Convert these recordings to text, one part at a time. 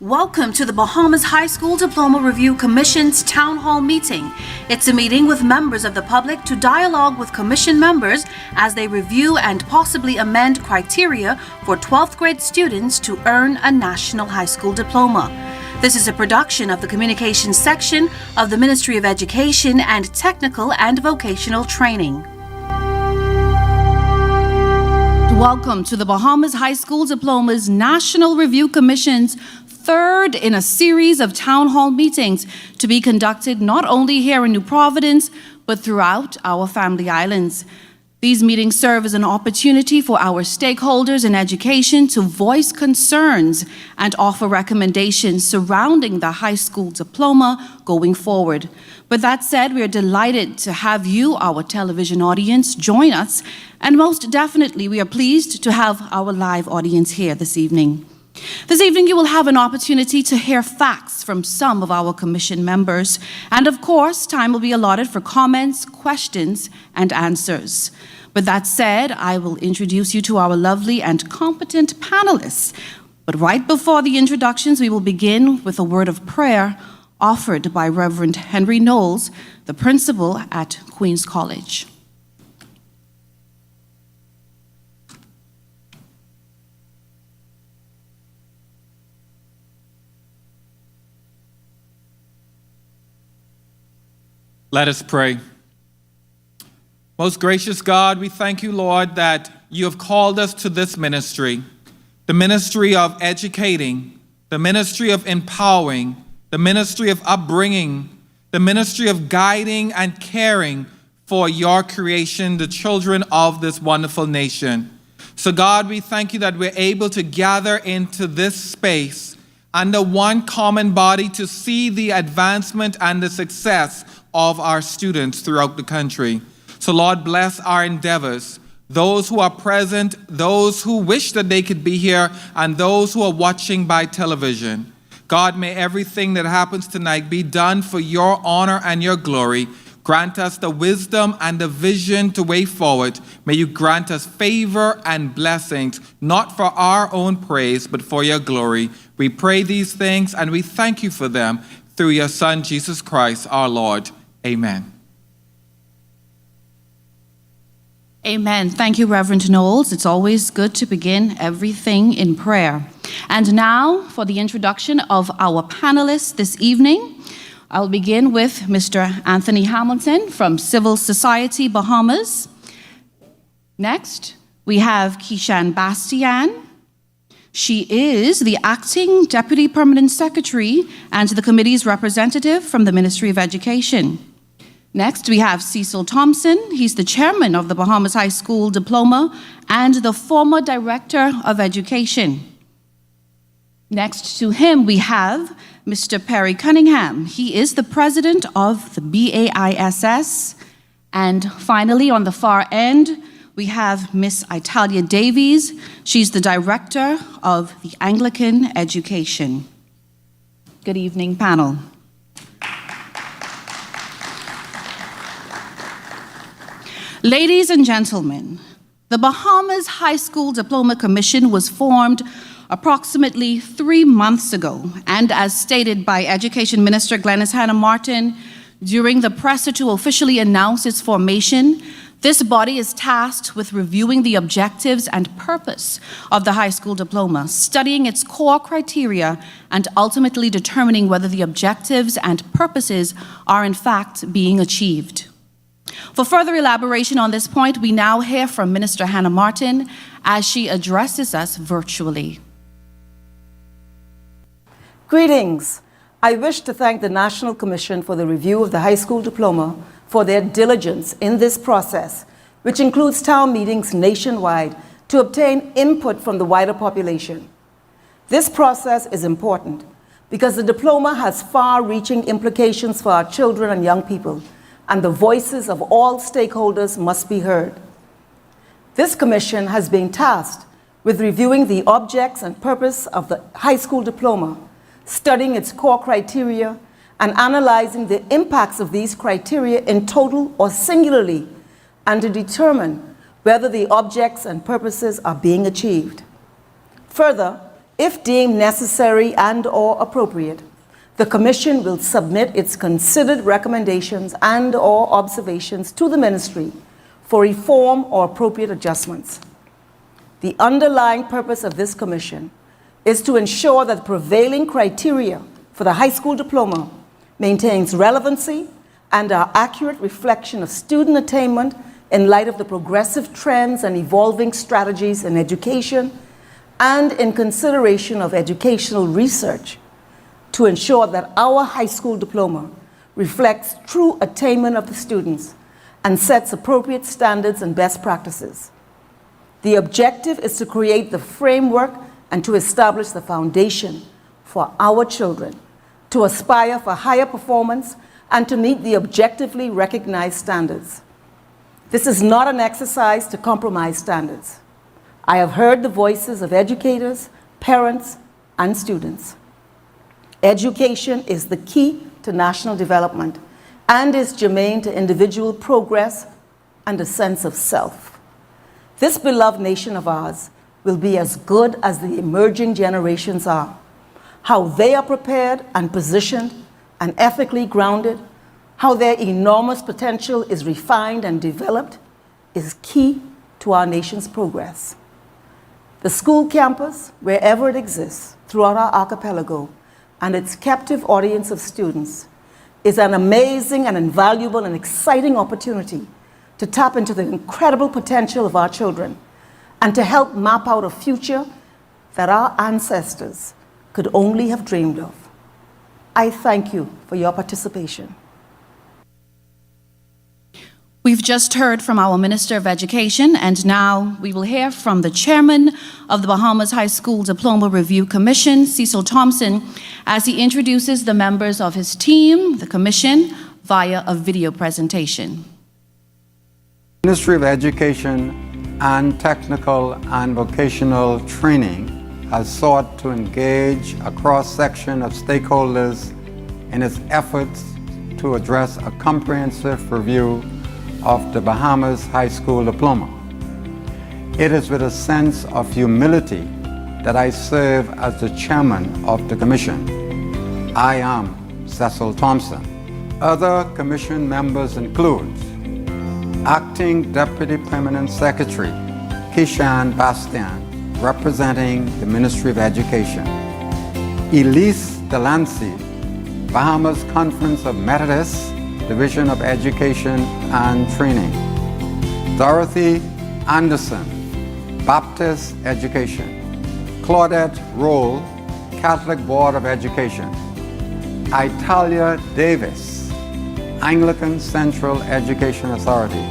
Welcome to the Bahamas High School Diploma Review Commission's Town Hall meeting. It's a meeting with members of the public to dialogue with Commission members as they review and possibly amend criteria for 12th grade students to earn a national high school diploma. This is a production of the Communications section of the Ministry of Education and Technical and Vocational Training. Welcome to the Bahamas High School Diploma's National Review Commission's third in a series of town hall meetings to be conducted not only here in New Providence, but throughout our Family Islands. These meetings serve as an opportunity for our stakeholders in education to voice concerns and offer recommendations surrounding the high school diploma going forward. With that said, we are delighted to have you, our television audience, join us, and most definitely we are pleased to have our live audience here this evening. This evening, you will have an opportunity to hear facts from some of our commission members. And of course, time will be allotted for comments, questions, and answers. With that said, I will introduce you to our lovely and competent panelists. But right before the introductions, we will begin with a word of prayer offered by Reverend Henry Knowles, the principal at Queen's College. Let us pray. Most gracious God, we thank you, Lord, that you have called us to this ministry, the ministry of educating, the ministry of empowering, the ministry of upbringing, the ministry of guiding and caring for your creation, the children of this wonderful nation. So God, we thank you that we're able to gather into this space under one common body to see the advancement and the success of our students throughout the country. So Lord, bless our endeavors, those who are present, those who wish that they could be here, and those who are watching by television. God, may everything that happens tonight be done for your honor and your glory. Grant us the wisdom and the vision to way forward. May you grant us favor and blessings, not for our own praise, but for your glory. We pray these things and we thank you for them through your Son, Jesus Christ, our Lord. Amen. Amen. Thank you, Reverend Knowles. It's always good to begin everything in prayer. And now, for the introduction of our panelists this evening, I'll begin with Mr. Anthony Hamilton from Civil Society Bahamas. Next, we have Keishan Bastian. She is the Acting Deputy Permanent Secretary and the committee's representative from the Ministry of Education. Next, we have Cecil Thompson. He's the chairman of the Bahamas High School Diploma and the former director of education. Next to him, we have Mr. Perry Cunningham. He is the president of the BAISS. And finally, on the far end, we have Miss Italia Davies. She's the director of the Anglican Education. Good evening, panel. Ladies and gentlemen, the Bahamas High School Diploma Commission was formed approximately 3 months ago, and as stated by Education Minister Glenys Hannah Martin during the presser to officially announce its formation, this body is tasked with reviewing the objectives and purpose of the high school diploma, studying its core criteria, and ultimately determining whether the objectives and purposes are in fact being achieved. For further elaboration on this point, we now hear from Minister Hannah Martin as she addresses us virtually. Greetings. I wish to thank the National Commission for the review of the high school diploma for their diligence in this process, which includes town meetings nationwide to obtain input from the wider population. This process is important because the diploma has far-reaching implications for our children and young people, and the voices of all stakeholders must be heard. This commission has been tasked with reviewing the objects and purpose of the high school diploma, studying its core criteria, and analyzing the impacts of these criteria in total or singularly, and to determine whether the objects and purposes are being achieved. Further, If deemed necessary and/or appropriate, the Commission will submit its considered recommendations and/or observations to the Ministry for reform or appropriate adjustments. The underlying purpose of this Commission is to ensure that the prevailing criteria for the high school diploma maintains relevancy and are accurate reflection of student attainment in light of the progressive trends and evolving strategies in education and in consideration of educational research to ensure that our high school diploma reflects true attainment of the students and sets appropriate standards and best practices. The objective is to create the framework and to establish the foundation for our children to aspire for higher performance and to meet the objectively recognized standards. This is not an exercise to compromise standards. I have heard the voices of educators, parents, and students. Education is the key to national development and is germane to individual progress and a sense of self. This beloved nation of ours will be as good as the emerging generations are. How they are prepared and positioned and ethically grounded, how their enormous potential is refined and developed, is key to our nation's progress. The school campus, wherever it exists throughout our archipelago, and its captive audience of students, is an amazing and invaluable and exciting opportunity to tap into the incredible potential of our children and to help map out a future that our ancestors could only have dreamed of. I thank you for your participation. We've just heard from our Minister of Education, and now we will hear from the Chairman of the Bahamas High School Diploma Review Commission, Cecil Thompson, as he introduces the members of his team, the Commission, via a video presentation. The Ministry of Education and Technical and Vocational Training has sought to engage a cross-section of stakeholders in its efforts to address a comprehensive review of the Bahamas High School Diploma. It is with a sense of humility that I serve as the chairman of the commission. I am Cecil Thompson. Other commission members include Acting Deputy Permanent Secretary Kishan Bastian, representing the Ministry of Education; Elise Delancey, Bahamas Conference of Methodists, Division of Education and Training; Dorothy Anderson, Baptist Education; Claudette Roll, Catholic Board of Education; Italia Davis, Anglican Central Education Authority;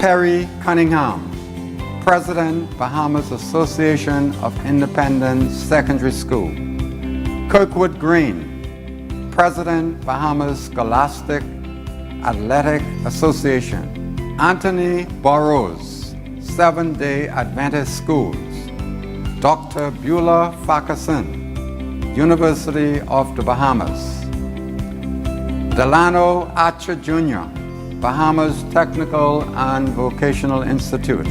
Perry Cunningham, President, Bahamas Association of Independent Secondary School; Kirkwood Green, President, Bahamas Scholastic Athletic Association; Anthony Burrows, Seventh-day Adventist Schools; Dr. Beulah Farquharson, University of the Bahamas; Delano Archer Jr., Bahamas Technical and Vocational Institute;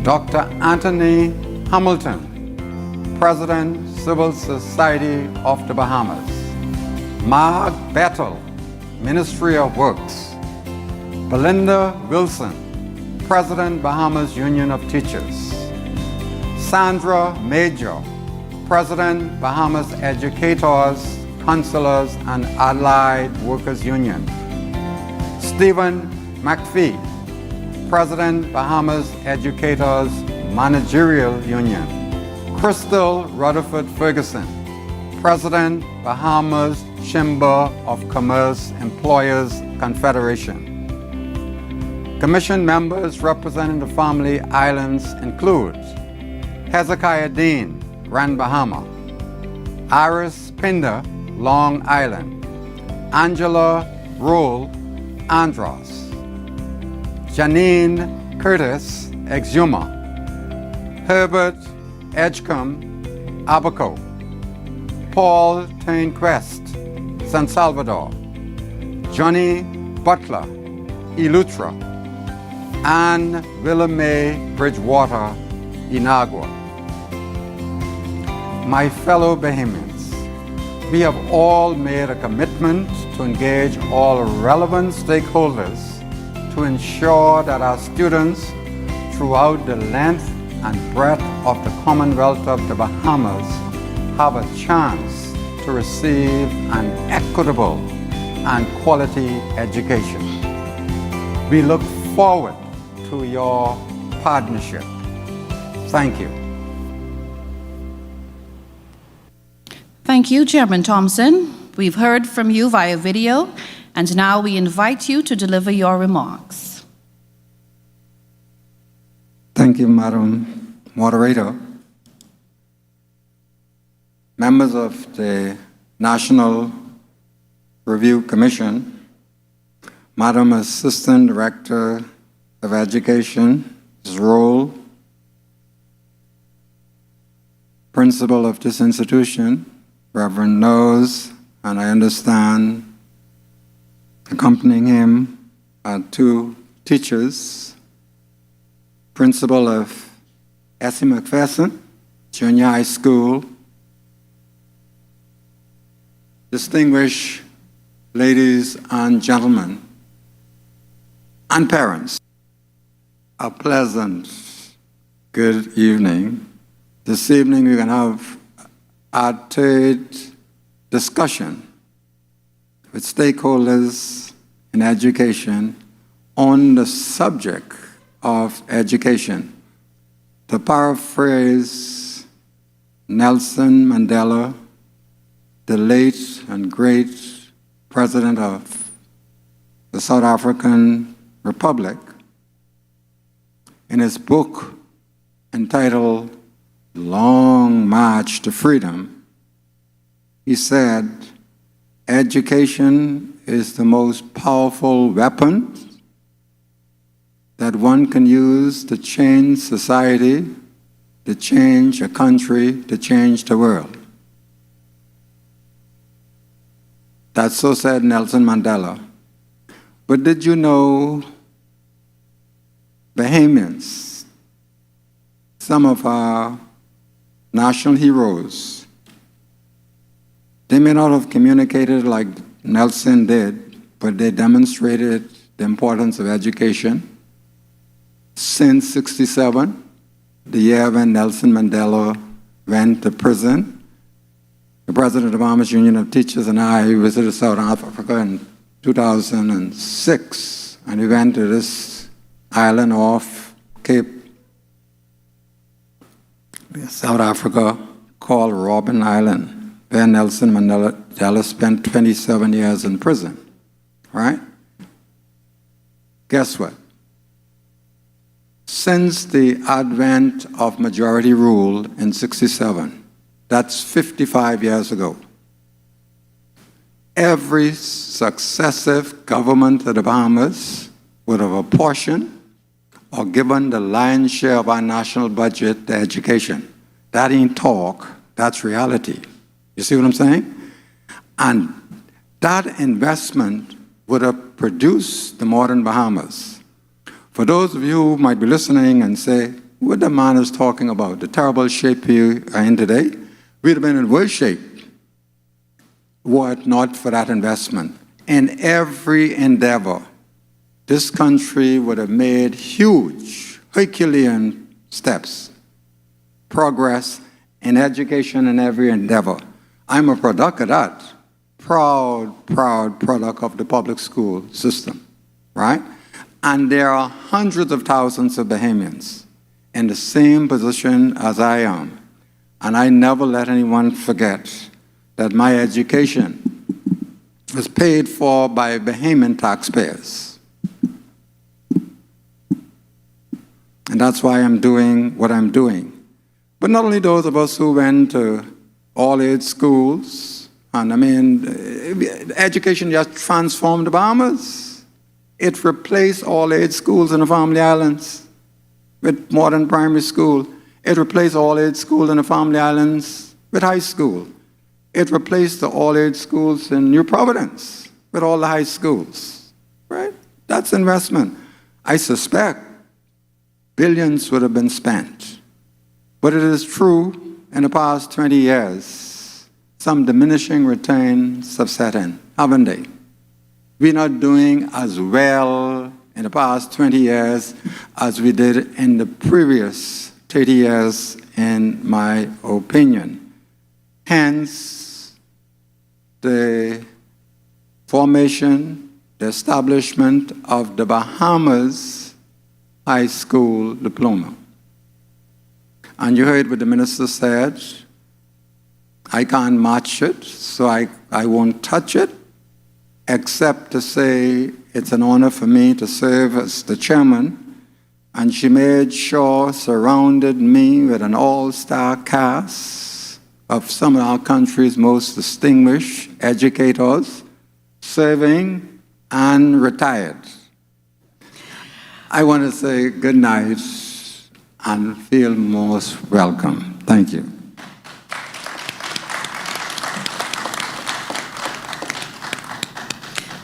Dr. Anthony Hamilton, President, Civil Society of the Bahamas; Mark Bettel, Ministry of Works; Belinda Wilson, President, Bahamas Union of Teachers; Sandra Major, President, Bahamas Educators, Counselors and Allied Workers Union; Stephen McPhee, President, Bahamas Educators Managerial Union; Crystal Rutherford Ferguson, President, Bahamas Chamber of Commerce Employers Confederation. Commission members representing the Family Islands include Hezekiah Dean, Grand Bahama; Iris Pinder, Long Island; Angela Roll, Andros; Janine Curtis, Exuma; Herbert Edgecombe, Abaco; Paul Tainquest, San Salvador; Johnny Butler, Elutra; Anne Willamay Bridgewater, Inagua; My fellow Bahamians, we have all made a commitment to engage all relevant stakeholders to ensure that our students throughout the length and breadth of the Commonwealth of the Bahamas have a chance to receive an equitable and quality education. We look forward to your partnership. Thank you. Thank you, Chairman Thompson. We've heard from you via video, and now we invite you to deliver your remarks. Thank you, Madam Moderator. Members of the National Review Commission, Madam Assistant Director of Education, Ms. Roll, Principal of this institution, Reverend Nose, and I understand accompanying him are two teachers, Principal of Essie McPherson Junior High School, distinguished ladies and gentlemen, and parents, a pleasant good evening. This evening we're going to have our third discussion with stakeholders in education on the subject of education. To paraphrase Nelson Mandela, the late and great president of the South African Republic, in his book entitled Long March to Freedom, he said, education is the most powerful weapon that one can use to change society, to change a country, to change the world. That's so said Nelson Mandela. But did you know Bahamians, some of our national heroes, they may not have communicated like Nelson did, but they demonstrated the importance of education. Since '67, the year when Nelson Mandela went to prison, the president of the Bahamas Union of Teachers and I visited South Africa in 2006, and we went to this island off Cape South Africa called Robben Island, where Nelson Mandela spent 27 years in prison, right? Guess what? Since the advent of majority rule in '67, that's 55 years ago, every successive government of the Bahamas would have apportioned or given the lion's share of our national budget to education. That ain't talk, that's reality. You see what I'm saying? And that investment would have produced the modern Bahamas. For those of you who might be listening and say, what the man is talking about, the terrible shape we are in today, we'd have been in worse shape were it not for that investment. In every endeavor, this country would have made huge, Herculean steps, progress in education in every endeavor. I'm a product of that. Proud product of the public school system, right? And there are hundreds of thousands of Bahamians in the same position as I am. And I never let anyone forget that my education was paid for by Bahamian taxpayers. And that's why I'm doing what I'm doing. But not only those of us who went to all-age schools, and I mean, education just transformed the Bahamas. It replaced all-age schools in the Family Islands with modern primary school. It replaced all-age schools in the Family Islands with high school. It replaced the all-age schools in New Providence with all the high schools, right? That's investment. I suspect billions would have been spent. But it is true, in the past 20 years, some diminishing returns have set in, haven't they? We're not doing as well in the past 20 years as we did in the previous 30 years, in my opinion. Hence, the formation, the establishment of the Bahamas High School Diploma. And you heard what the minister said. I can't match it, so I won't touch it, except to say it's an honor for me to serve as the chairman. And she made sure, surrounded me with an all-star cast of some of our country's most distinguished educators, serving and retired. I want to say good night and feel most welcome. Thank you.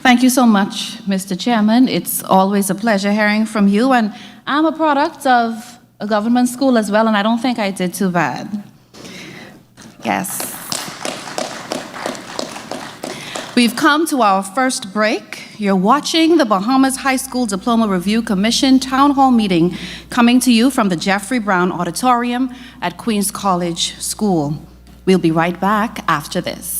Thank you so much, Mr. Chairman. It's always a pleasure hearing from you, and I'm a product of a government school as well, and I don't think I did too bad. Yes. We've come to our first break. You're watching the Bahamas High School Diploma Review Commission Town Hall meeting, coming to you from the Jeffrey Brown Auditorium at Queens College School. We'll be right back after this.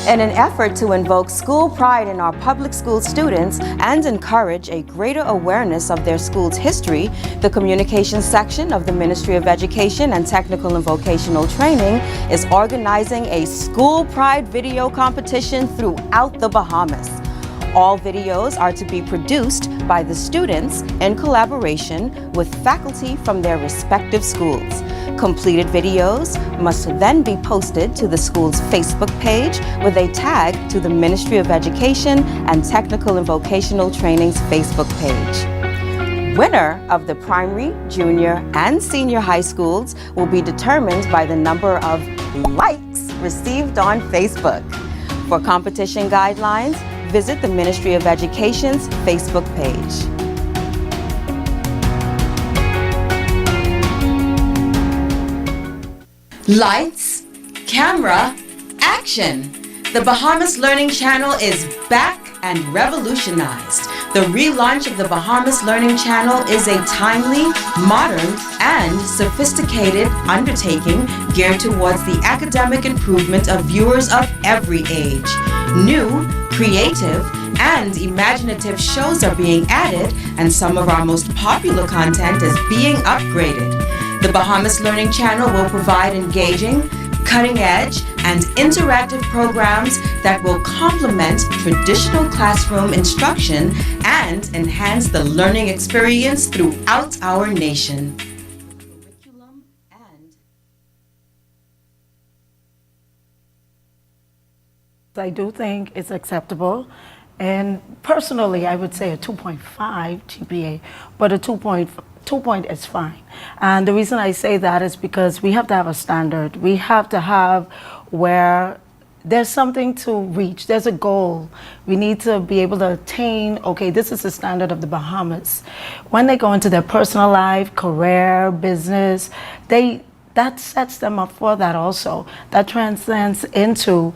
In an effort to invoke school pride in our public school students and encourage a greater awareness of their school's history, the communications section of the Ministry of Education and Technical and Vocational Training is organizing a school pride video competition throughout the Bahamas. All videos are to be produced by the students in collaboration with faculty from their respective schools. Completed videos must then be posted to the school's Facebook page with a tag to the Ministry of Education and Technical and Vocational Training's Facebook page. Winner of the primary, junior, and senior high schools will be determined by the number of likes received on Facebook. For competition guidelines, visit the Ministry of Education's Facebook page. Lights, camera, action! The Bahamas Learning Channel is back and revolutionized. The relaunch of the Bahamas Learning Channel is a timely, modern, and sophisticated undertaking geared towards the academic improvement of viewers of every age. New, creative, and imaginative shows are being added, and some of our most popular content is being upgraded. The Bahamas Learning Channel will provide engaging, cutting-edge, and interactive programs that will complement traditional classroom instruction and enhance the learning experience throughout our nation. I do think it's acceptable, and personally I would say a 2.5 GPA, but a 2 point is fine. And the reason I say that is because we have to have a standard. We have to have where there's something to reach, there's a goal. We need to be able to attain, okay, this is the standard of the Bahamas. When they go into their personal life, career, business, that sets them up for that also. That transcends into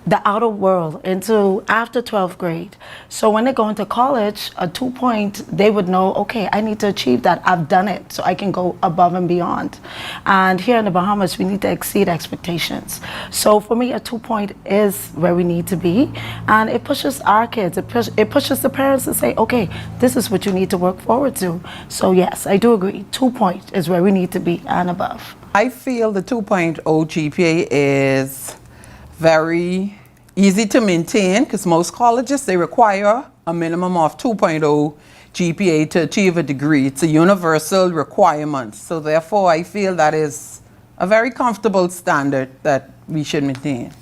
the outer world, into after 12th grade. So when they go into college, a 2 point, they would know, okay, I need to achieve that. I've done it, so I can go above and beyond. And here in the Bahamas, we need to exceed expectations. So for me, a 2 point is where we need to be. And it pushes our kids, it pushes the parents to say, okay, this is what you need to work forward to. So yes, I do agree. 2 point is where we need to be and above. I feel the 2.0 GPA is very easy to maintain because most colleges, they require a minimum of 2.0 GPA to achieve a degree. It's a universal requirement. So therefore, I feel that is a very comfortable standard that we should maintain.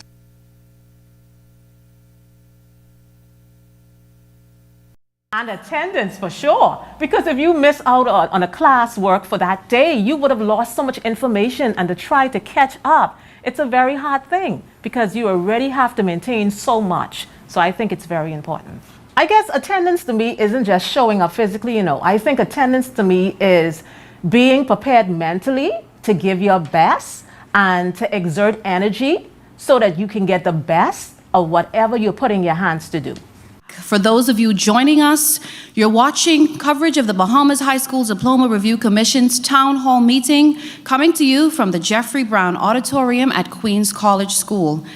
And attendance for sure, because if you miss out on a class work for that day, you would have lost so much information, and to try to catch up, it's a very hard thing because you already have to maintain so much. So I think it's very important. I guess attendance to me isn't just showing up physically, I think attendance to me is being prepared mentally to give your best and to exert energy so that you can get the best of whatever you're putting your hands to do. For those of you joining us, you're watching coverage of the Bahamas High School Diploma Review Commission's Town Hall meeting, coming to you from the Jeffrey Brown Auditorium at Queens College School.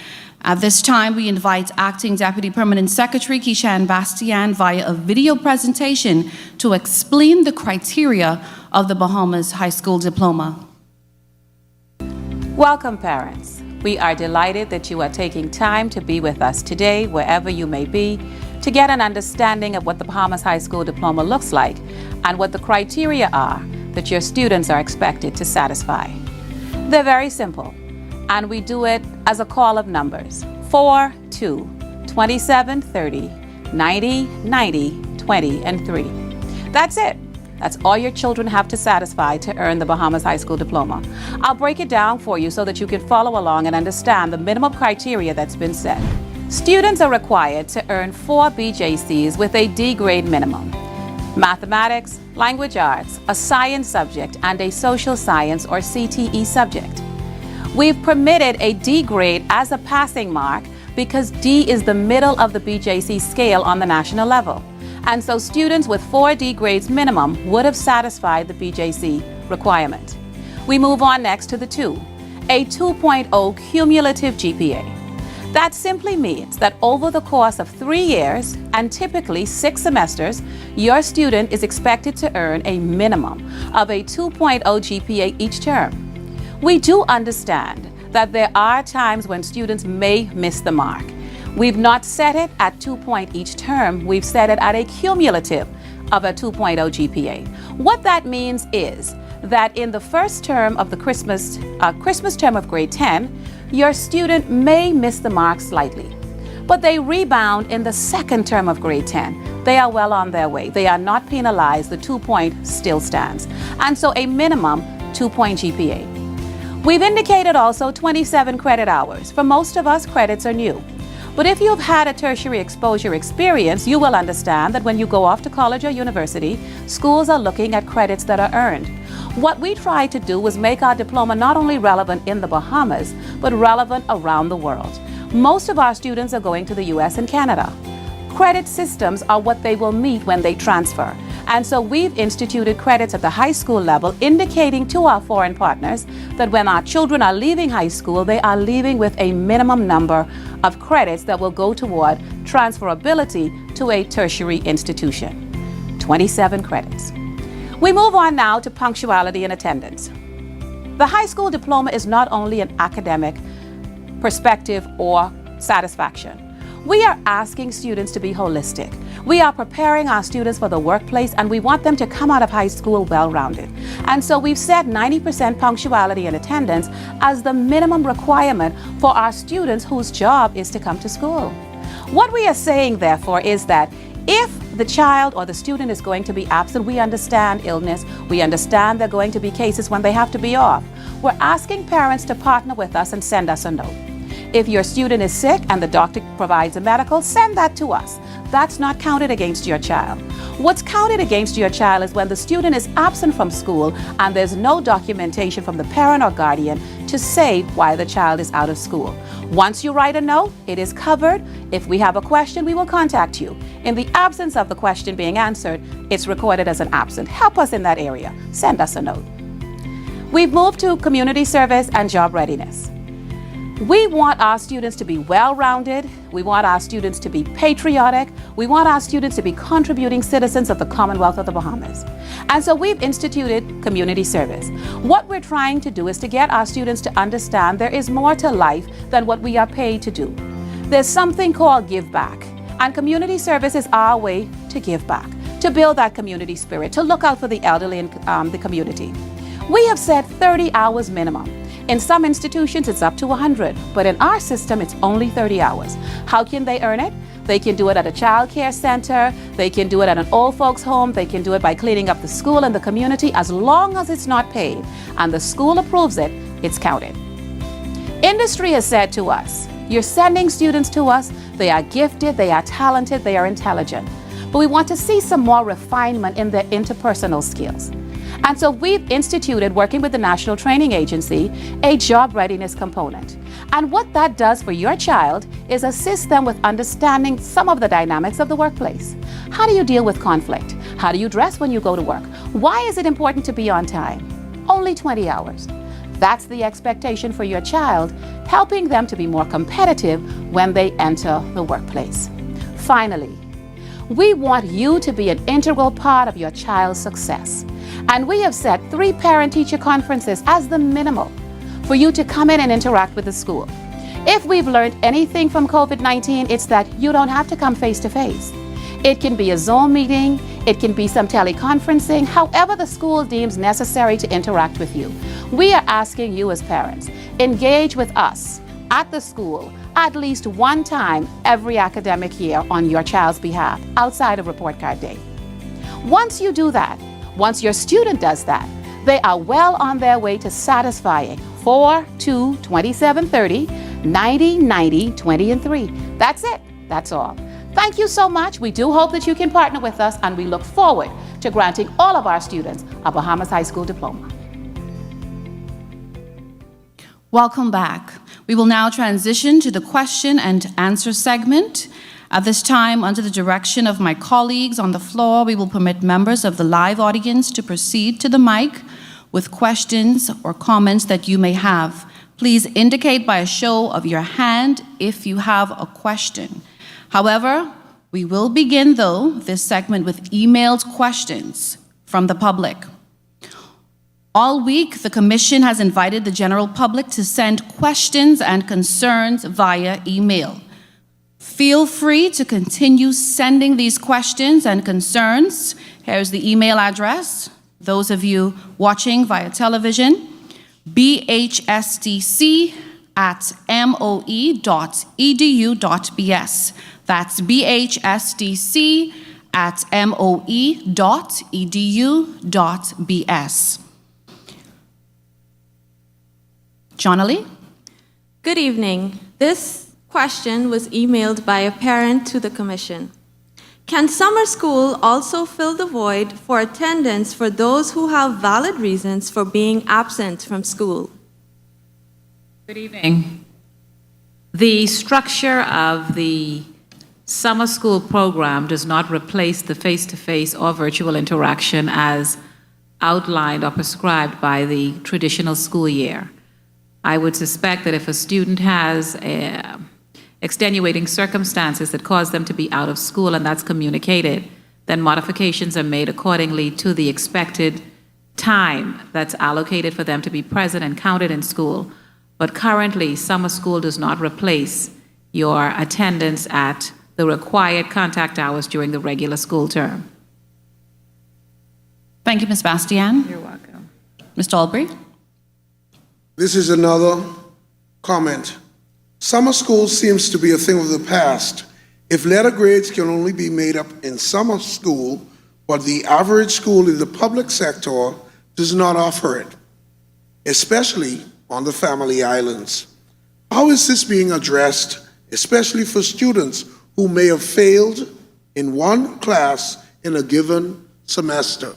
At this time, we invite Acting Deputy Permanent Secretary Keishan Bastian via a video presentation to explain the criteria of the Bahamas High School Diploma. Welcome, parents. We are delighted that you are taking time to be with us today, wherever you may be, to get an understanding of what the Bahamas High School Diploma looks like and what the criteria are that your students are expected to satisfy. They're very simple, and we do it as a call of numbers: 4, 2, 27, 30, 90, 90, 20, and 3. That's it. That's all your children have to satisfy to earn the Bahamas High School Diploma. I'll break it down for you so that you can follow along and understand the minimum criteria that's been set. Students are required to earn 4 BJCs with a D grade minimum: mathematics, language arts, a science subject, and a social science or CTE subject. We've permitted a D grade as a passing mark because D is the middle of the BJC scale on the national level. And so students with 4 D grades minimum would have satisfied the BJC requirement. We move on next to the 2, a 2.0 cumulative GPA. That simply means that over the course of 3 years and typically 6 semesters, your student is expected to earn a minimum of a 2.0 GPA each term. We do understand that there are times when students may miss the mark. We've not set it at 2 point each term, we've set it at a cumulative of a 2.0 GPA. What that means is that in the first term of the Christmas term of grade 10, your student may miss the mark slightly, but they rebound in the second term of grade 10. They are well on their way. They are not penalized. The 2 point still stands. And so a minimum 2 point GPA. We've indicated also 27 credit hours. For most of us, credits are new. But if you've had a tertiary exposure experience, you will understand that when you go off to college or university, schools are looking at credits that are earned. What we tried to do was make our diploma not only relevant in the Bahamas, but relevant around the world. Most of our students are going to the US and Canada. Credit systems are what they will meet when they transfer. And so we've instituted credits at the high school level, indicating to our foreign partners that when our children are leaving high school, they are leaving with a minimum number of credits that will go toward transferability to a tertiary institution. 27 credits. We move on now to punctuality and attendance. The high school diploma is not only an academic perspective or satisfaction. We are asking students to be holistic. We are preparing our students for the workplace, and we want them to come out of high school well-rounded. And so we've set 90% punctuality and attendance as the minimum requirement for our students whose job is to come to school. What we are saying, therefore, is that if the child or the student is going to be absent, we understand illness, we understand there are going to be cases when they have to be off. We're asking parents to partner with us and send us a note. If your student is sick and the doctor provides a medical, send that to us. That's not counted against your child. What's counted against your child is when the student is absent from school and there's no documentation from the parent or guardian to say why the child is out of school. Once you write a note, it is covered. If we have a question, we will contact you. In the absence of the question being answered, it's recorded as an absent. Help us in that area. Send us a note. We've moved to community service and job readiness. We want our students to be well-rounded. We want our students to be patriotic. We want our students to be contributing citizens of the Commonwealth of the Bahamas. And so we've instituted community service. What we're trying to do is to get our students to understand there is more to life than what we are paid to do. There's something called give back. And community service is our way to give back, to build that community spirit, to look out for the elderly in the community. We have set 30 hours minimum. In some institutions, it's up to 100, but in our system, it's only 30 hours. How can they earn it? They can do it at a child care center, they can do it at an old folks home, they can do it by cleaning up the school and the community. As long as it's not paid and the school approves it, it's counted. Industry has said to us, you're sending students to us, they are gifted, they are talented, they are intelligent. But we want to see some more refinement in their interpersonal skills. And so we've instituted, working with the National Training Agency, a job readiness component. And what that does for your child is assist them with understanding some of the dynamics of the workplace. How do you deal with conflict? How do you dress when you go to work? Why is it important to be on time? Only 20 hours. That's the expectation for your child, helping them to be more competitive when they enter the workplace. Finally, we want you to be an integral part of your child's success. And we have set 3 parent-teacher conferences as the minimum for you to come in and interact with the school. If we've learned anything from COVID-19, it's that you don't have to come face-to-face. It can be a Zoom meeting, it can be some teleconferencing, however the school deems necessary to interact with you. We are asking you as parents, engage with us at the school at least one time every academic year on your child's behalf, outside of report card day. Once you do that, once your student does that, they are well on their way to satisfying 4, 2, 27, 30, 90, 90, 20, and 3. That's it. That's all. Thank you so much. We do hope that you can partner with us, and we look forward to granting all of our students a Bahamas High School diploma. Welcome back. We will now transition to the question and answer segment. At this time, under the direction of my colleagues on the floor, we will permit members of the live audience to proceed to the mic with questions or comments that you may have. Please indicate by a show of your hand if you have a question. However, we will begin, though, this segment with emailed questions from the public. All week, the Commission has invited the general public to send questions and concerns via email. Feel free to continue sending these questions and concerns. Here's the email address. Those of you watching via television, bhsdc@moe.edu.bs. That's bhsdc@moe.edu.bs. Jonali? Good evening. This question was emailed by a parent to the Commission. Can summer school also fill the void for attendance for those who have valid reasons for being absent from school? Good evening. The structure of the summer school program does not replace the face-to-face or virtual interaction as outlined or prescribed by the traditional school year. I would suspect that if a student has extenuating circumstances that cause them to be out of school and that's communicated, then modifications are made accordingly to the expected time that's allocated for them to be present and counted in school. But currently, summer school does not replace your attendance at the required contact hours during the regular school term. Thank you, Ms. Bastian. You're welcome. Mr. Albury? This is another comment. Summer school seems to be a thing of the past. If letter grades can only be made up in summer school, but the average school in the public sector does not offer it, especially on the Family Islands. How is this being addressed, especially for students who may have failed in one class in a given semester?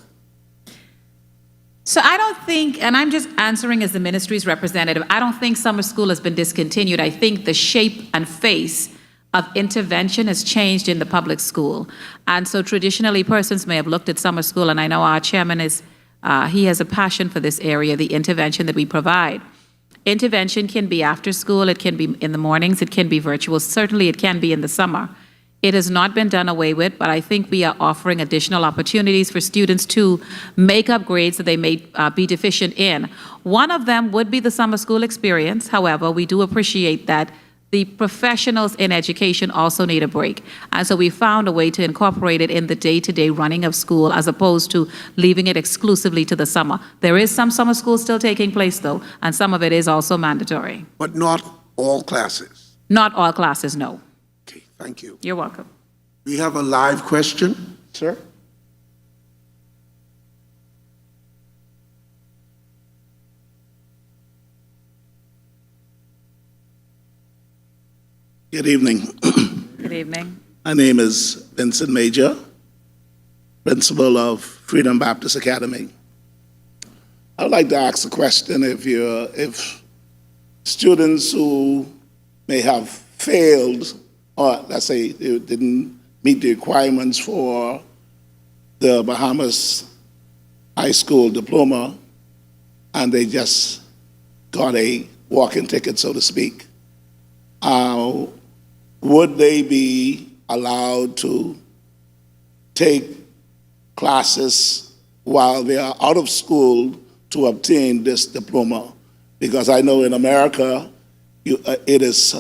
So I don't think, and I'm just answering as the ministry's representative, I don't think summer school has been discontinued. I think the shape and face of intervention has changed in the public school. And so traditionally, persons may have looked at summer school, and I know our chairman he has a passion for this area, the intervention that we provide. Intervention can be after school, it can be in the mornings, it can be virtual, certainly it can be in the summer. It has not been done away with, but I think we are offering additional opportunities for students to make up grades that they may be deficient in. One of them would be the summer school experience. However, we do appreciate that the professionals in education also need a break. And so we found a way to incorporate it in the day-to-day running of school as opposed to leaving it exclusively to the summer. There is some summer school still taking place, though, and some of it is also mandatory. But not all classes. Not all classes, no. Okay, thank you. You're welcome. We have a live question, sir. Good evening. Good evening. My name is Vincent Major, principal of Freedom Baptist Academy. I would like to ask a question. If students who may have failed, or let's say they didn't meet the requirements for the Bahamas high school diploma, and they just got a walk-in ticket, so to speak, would they be allowed to take classes while they are out of school to obtain this diploma? Because I know in America, it is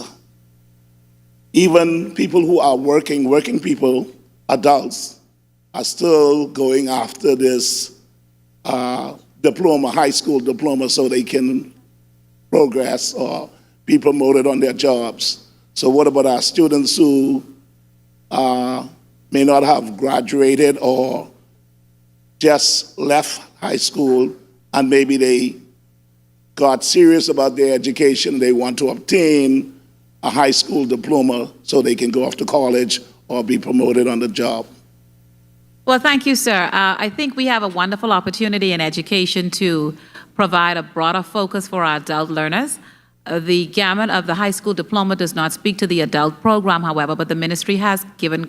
even people who are working people, adults, are still going after this diploma, high school diploma, so they can progress or be promoted on their jobs. So what about our students who may not have graduated or just left high school, and maybe they got serious about their education, they want to obtain a high school diploma so they can go off to college or be promoted on the job? Well, thank you, sir. I think we have a wonderful opportunity in education to provide a broader focus for our adult learners. The gamut of the high school diploma does not speak to the adult program, however, but the ministry has given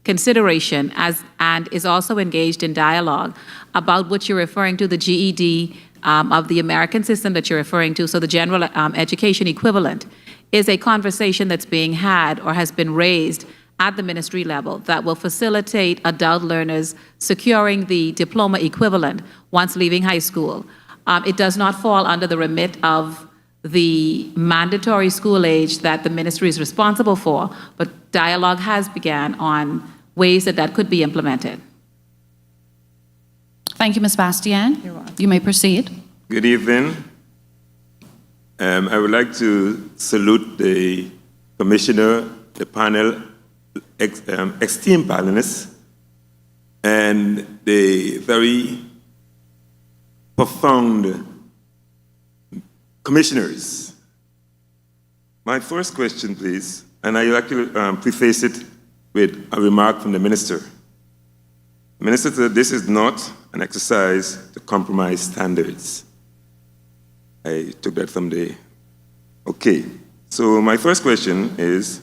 consideration and is also engaged in dialogue about what you're referring to, the GED of the American system that you're referring to, so the general education equivalent, is a conversation that's being had or has been raised at the ministry level that will facilitate adult learners securing the diploma equivalent once leaving high school. It does not fall under the remit of the mandatory school age that the ministry is responsible for, but dialogue has begun on ways that that could be implemented. Thank you, Ms. Bastian. You may proceed. Good evening. I would like to salute the commissioner, the panel, esteemed panelists, and the very profound commissioners. My first question, please, and I actually preface it with a remark from the minister. The minister said this is not an exercise to compromise standards. I took that from the, okay. So my first question is,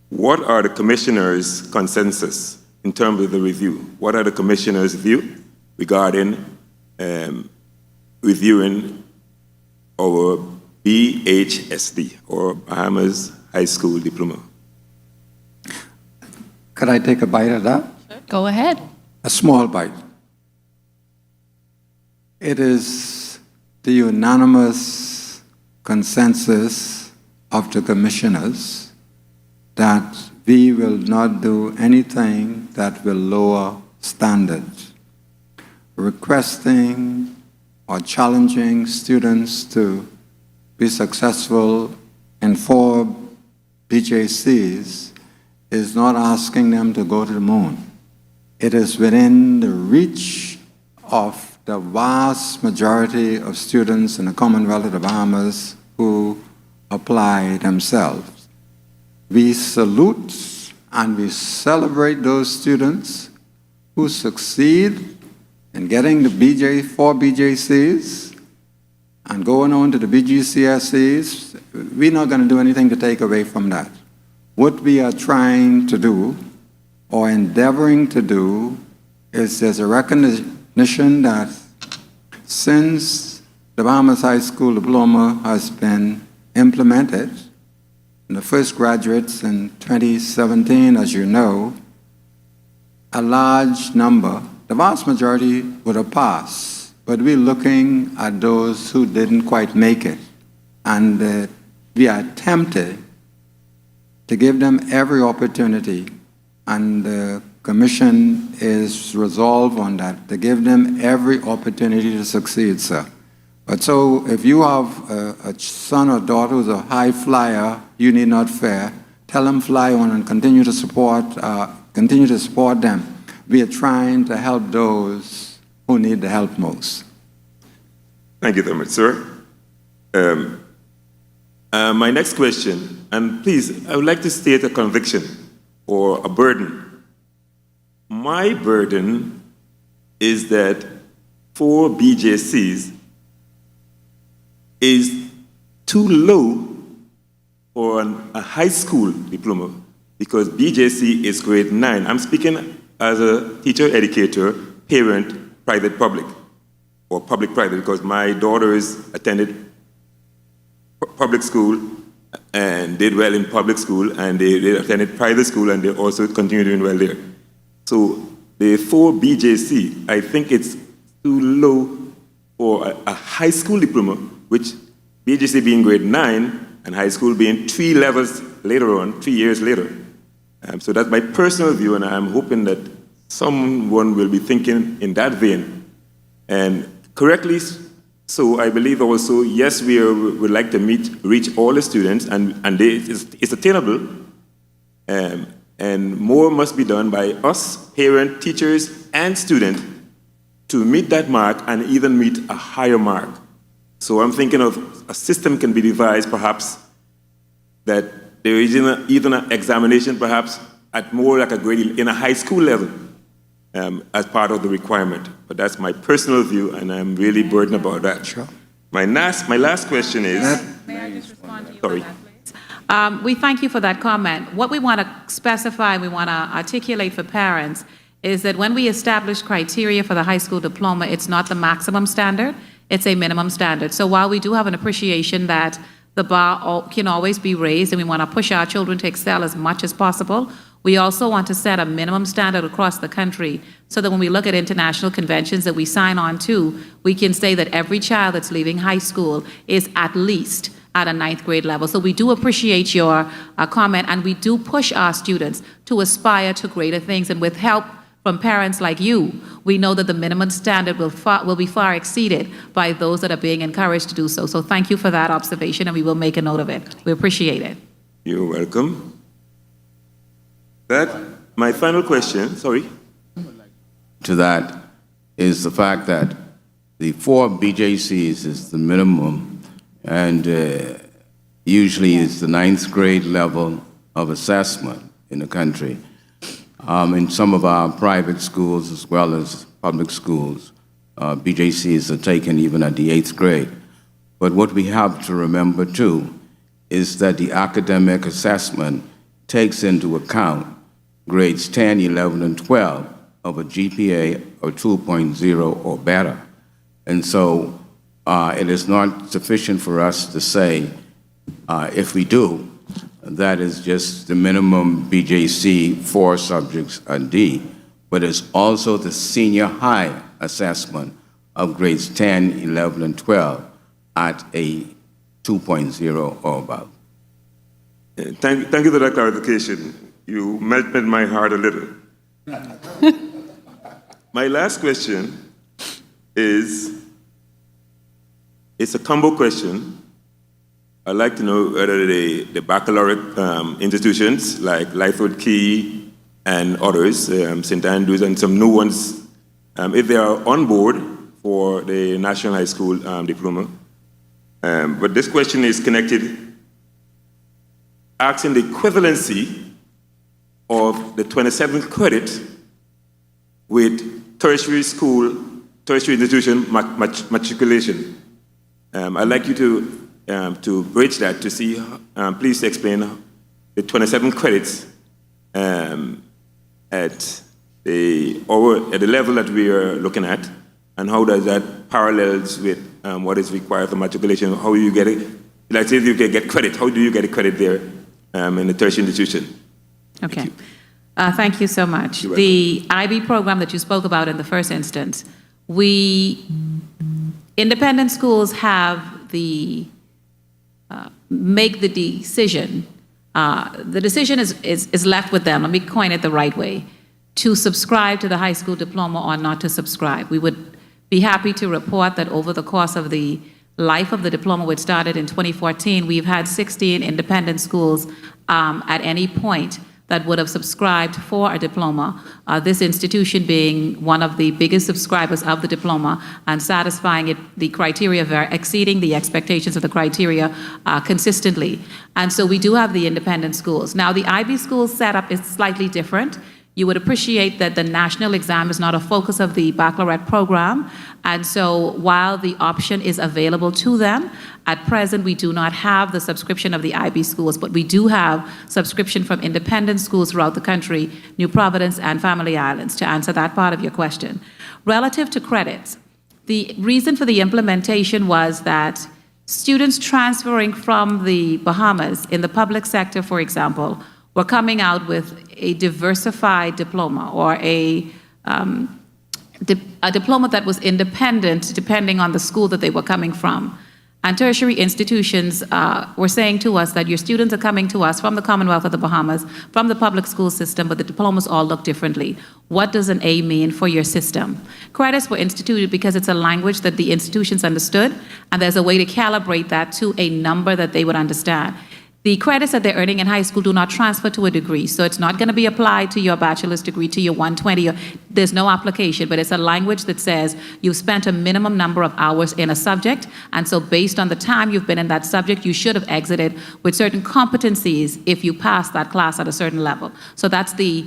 what are the commissioners' consensus in terms of the review? What are the commissioners' view regarding reviewing our BHSD, or Bahamas High School Diploma? Could I take a bite of that? Go ahead. A small bite. It is the unanimous consensus of the commissioners that we will not do anything that will lower standards. Requesting or challenging students to be successful in 4 BJCs is not asking them to go to the moon. It is within the reach of the vast majority of students in the Commonwealth of the Bahamas who apply themselves. We salute and we celebrate those students who succeed in getting the 4 BJCs and going on to the BGCSEs. We're not going to do anything to take away from that. What we are trying to do or endeavoring to do is there's a recognition that since the Bahamas High School Diploma has been implemented, and the first graduates in 2017, as you know, a large number, the vast majority would have passed, but we're looking at those who didn't quite make it, and we are tempted to give them every opportunity, and the Commission is resolved on that, to give them every opportunity to succeed, sir. But so if you have a son or daughter who's a high flyer, you need not fear. Tell them fly on and continue to support them. We are trying to help those who need the help most. Thank you very much, sir. My next question, and please, I would like to state a conviction or a burden. My burden is that 4 BJCs is too low for a high school diploma, because BJC is grade 9. I'm speaking as a teacher, educator, parent, private, public, or public-private, because my daughters attended public school and did well in public school, and they attended private school, and they also continue doing well there. So the 4 BJC, I think it's too low for a high school diploma, which BJC being grade 9 and high school being 3 levels later on, 3 years later. So that's my personal view, and I'm hoping that someone will be thinking in that vein. And correctly so, I believe also, yes, we would like to reach all the students, and it's attainable, and more must be done by us, parents, teachers, and students to meet that mark and even meet a higher mark. So I'm thinking of a system can be devised, perhaps, that there is even an examination, perhaps, at more like a grade in a high school level as part of the requirement. But that's my personal view, and I'm really burdened about that. Sure. My last question is... May I just respond to you Sorry. on that, please? We thank you for that comment. What we want to specify, we want to articulate for parents is that when we establish criteria for the high school diploma, it's not the maximum standard, it's a minimum standard. So while we do have an appreciation that the bar can always be raised and we want to push our children to excel as much as possible, we also want to set a minimum standard across the country so that when we look at international conventions that we sign on to, we can say that every child that's leaving high school is at least at a 9th grade level. So we do appreciate your comment, and we do push our students to aspire to greater things. And with help from parents like you, we know that the minimum standard will be far exceeded by those that are being encouraged to do so. So thank you for that observation, and we will make a note of it. We appreciate it. You're welcome. My final question, sorry. To that is the fact that the 4 BJCs is the minimum, and usually it's the 9th grade level of assessment in the country. In some of our private schools as well as public schools, BJCs are taken even at the 8th grade. But what we have to remember too is that the academic assessment takes into account grades 10, 11, and 12 of a GPA of 2.0 or better. And so it is not sufficient for us to say, if we do, that is just the minimum BJC for subjects at D, but it's also the senior high assessment of grades 10, 11, and 12 at a 2.0 or above. Thank you for that clarification. You melted my heart a little. My last question is, it's a combo question. I'd like to know whether the baccalaureate institutions like Lightfoot Key and others, St. Andrews and some new ones, if they are on board for the National High School Diploma. But this question is connected, asking the equivalency of the 27 credit with tertiary institution matriculation. I'd like you to bridge that to see, please explain the 27 credits at the level that we are looking at, and how does that parallels with what is required for matriculation? How do you get it? Like say if you get credit, how do you get a credit there in the tertiary institution? Okay. Thank you so much. The IB program that you spoke about in the first instance, independent schools have the make the decision. The decision is left with them. Let me coin it the right way: to subscribe to the high school diploma or not to subscribe. We would be happy to report that over the course of the life of the diploma, which started in 2014, we've had 16 independent schools at any point that would have subscribed for a diploma, this institution being one of the biggest subscribers of the diploma and satisfying the criteria, exceeding the expectations of the criteria consistently. And so we do have the independent schools. Now, the IB school setup is slightly different. You would appreciate that the national exam is not a focus of the baccalaureate program. And so while the option is available to them, at present we do not have the subscription of the IB schools, but we do have subscription from independent schools throughout the country, New Providence and Family Islands, to answer that part of your question. Relative to credits, the reason for the implementation was that students transferring from the Bahamas in the public sector, for example, were coming out with a diversified diploma or a diploma that was independent depending on the school that they were coming from. And tertiary institutions were saying to us that your students are coming to us from the Commonwealth of the Bahamas, from the public school system, but the diplomas all look differently. What does an A mean for your system? Credits were instituted because it's a language that the institutions understood, and there's a way to calibrate that to a number that they would understand. The credits that they're earning in high school do not transfer to a degree, so it's not going to be applied to your bachelor's degree, to your 120. There's no application, but it's a language that says you've spent a minimum number of hours in a subject, and so based on the time you've been in that subject, you should have exited with certain competencies if you pass that class at a certain level. So that's the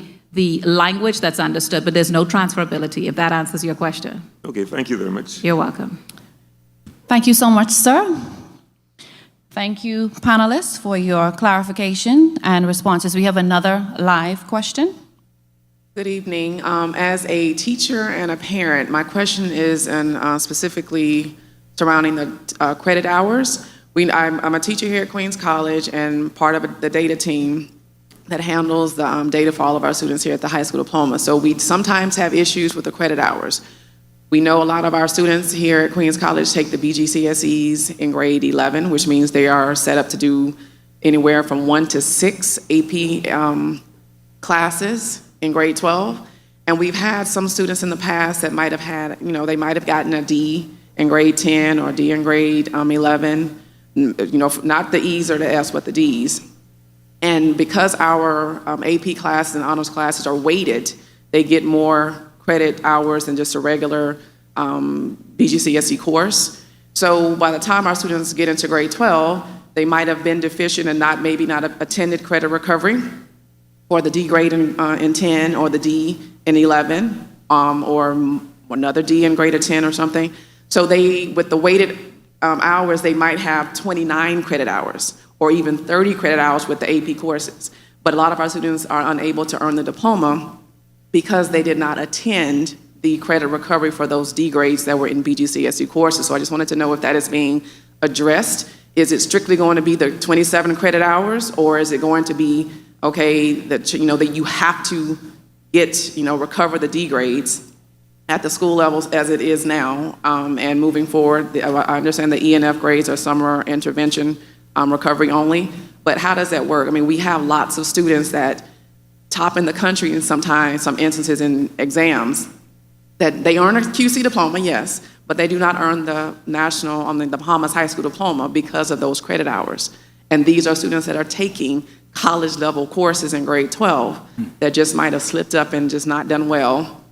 language that's understood, but there's no transferability, if that answers your question. Okay, thank you very much. You're welcome. Thank you so much, sir. Thank you, panelists, for your clarification and responses. We have another live question. Good evening. As a teacher and a parent, my question is specifically surrounding the credit hours. I'm a teacher here at Queens College and part of the data team that handles the data for all of our students here at the high school diploma. So we sometimes have issues with the credit hours. We know a lot of our students here at Queens College take the BGCSEs in grade 11, which means they are set up to do anywhere from 1 to 6 AP classes in grade 12. And we've had some students in the past that might have had, they might have gotten a D in grade 10 or D in grade 11, not the E's or the F's, but the D's. And because our AP classes and honors classes are weighted, they get more credit hours than just a regular BGCSE course. So by the time our students get into grade 12, they might have been deficient and maybe not attended credit recovery for the D grade in 10 or the D in 11 or another D in grade of 10 or something. So with the weighted hours, they might have 29 credit hours or even 30 credit hours with the AP courses. But a lot of our students are unable to earn the diploma because they did not attend the credit recovery for those D grades that were in BGCSE courses. So I just wanted to know if that is being addressed. Is it strictly going to be the 27 credit hours, or is it going to be, okay, that you have to get, recover the D grades at the school levels as it is now, and moving forward, I understand the E and F grades are summer intervention recovery only, but how does that work? I mean, we have lots of students that top in the country in some instances in exams, that they earn a QC diploma, yes, but they do not earn the the Bahamas High School Diploma because of those credit hours. And these are students that are taking college level courses in grade 12 that just might have slipped up and just not done well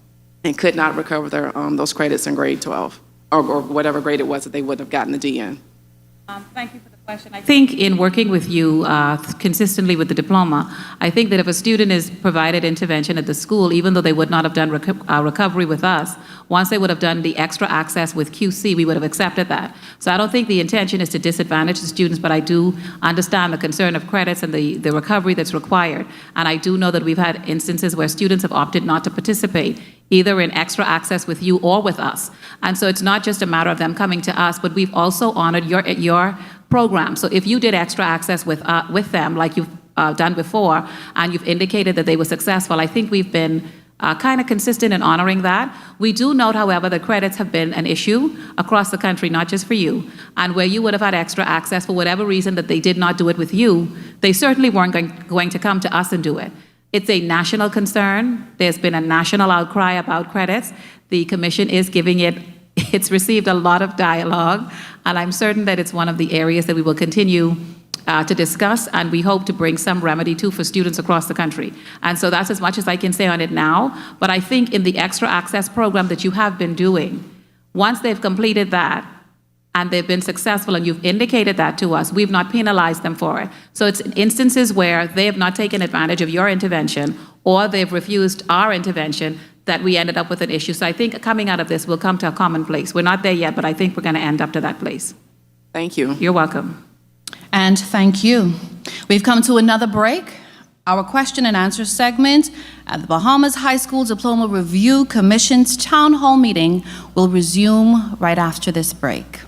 and could not recover their those credits in grade 12 or whatever grade it was that they would have gotten the D in. Thank you for the question. I think in working with you consistently with the diploma, I think that if a student is provided intervention at the school, even though they would not have done recovery with us, once they would have done the extra access with QC, we would have accepted that. So I don't think the intention is to disadvantage the students, but I do understand the concern of credits and the recovery that's required. And I do know that we've had instances where students have opted not to participate, either in extra access with you or with us. And so it's not just a matter of them coming to us, but we've also honored your program. So if you did extra access with them, like you've done before, and you've indicated that they were successful, I think we've been kind of consistent in honoring that. We do note, however, that credits have been an issue across the country, not just for you. And where you would have had extra access for whatever reason that they did not do it with you, they certainly weren't going to come to us and do it. It's a national concern. There's been a national outcry about credits. The commission is giving it's received a lot of dialogue, and I'm certain that it's one of the areas that we will continue to discuss, and we hope to bring some remedy to for students across the country. And so that's as much as I can say on it now, but I think in the extra access program that you have been doing, once they've completed that, and they've been successful, and you've indicated that to us, we've not penalized them for it. So it's instances where they have not taken advantage of your intervention, or they've refused our intervention, that we ended up with an issue. So I think coming out of this, we'll come to a common place. We're not there yet, but I think we're going to end up to that place. Thank you. You're welcome. And thank you. We've come to another break. Our question and answer segment at the Bahamas High School Diploma Review Commission's Town Hall meeting will resume right after this break.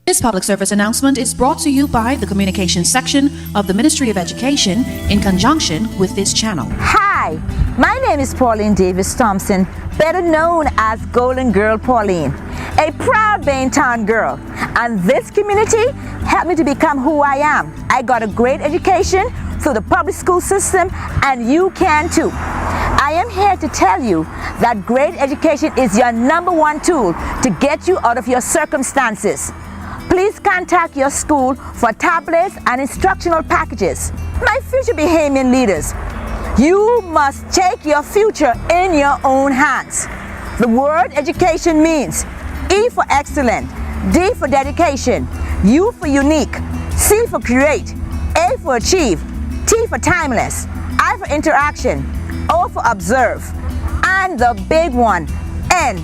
This public service announcement is brought to you by the Communications section of the Ministry of Education in conjunction with this channel. Hi, my name is Pauline Davis Thompson, better known as Golden Girl Pauline, a proud Baintown girl. And this community helped me to become who I am. I got a great education through the public school system, and you can too. I am here to tell you that great education is your #1 tool to get you out of your circumstances. Please contact your school for tablets and instructional packages. My future Bahamian leaders, you must take your future in your own hands. The word education means E for excellent, D for dedication, U for unique, C for create, A for achieve, T for timeless, I for interaction, O for observe, and the big one, N,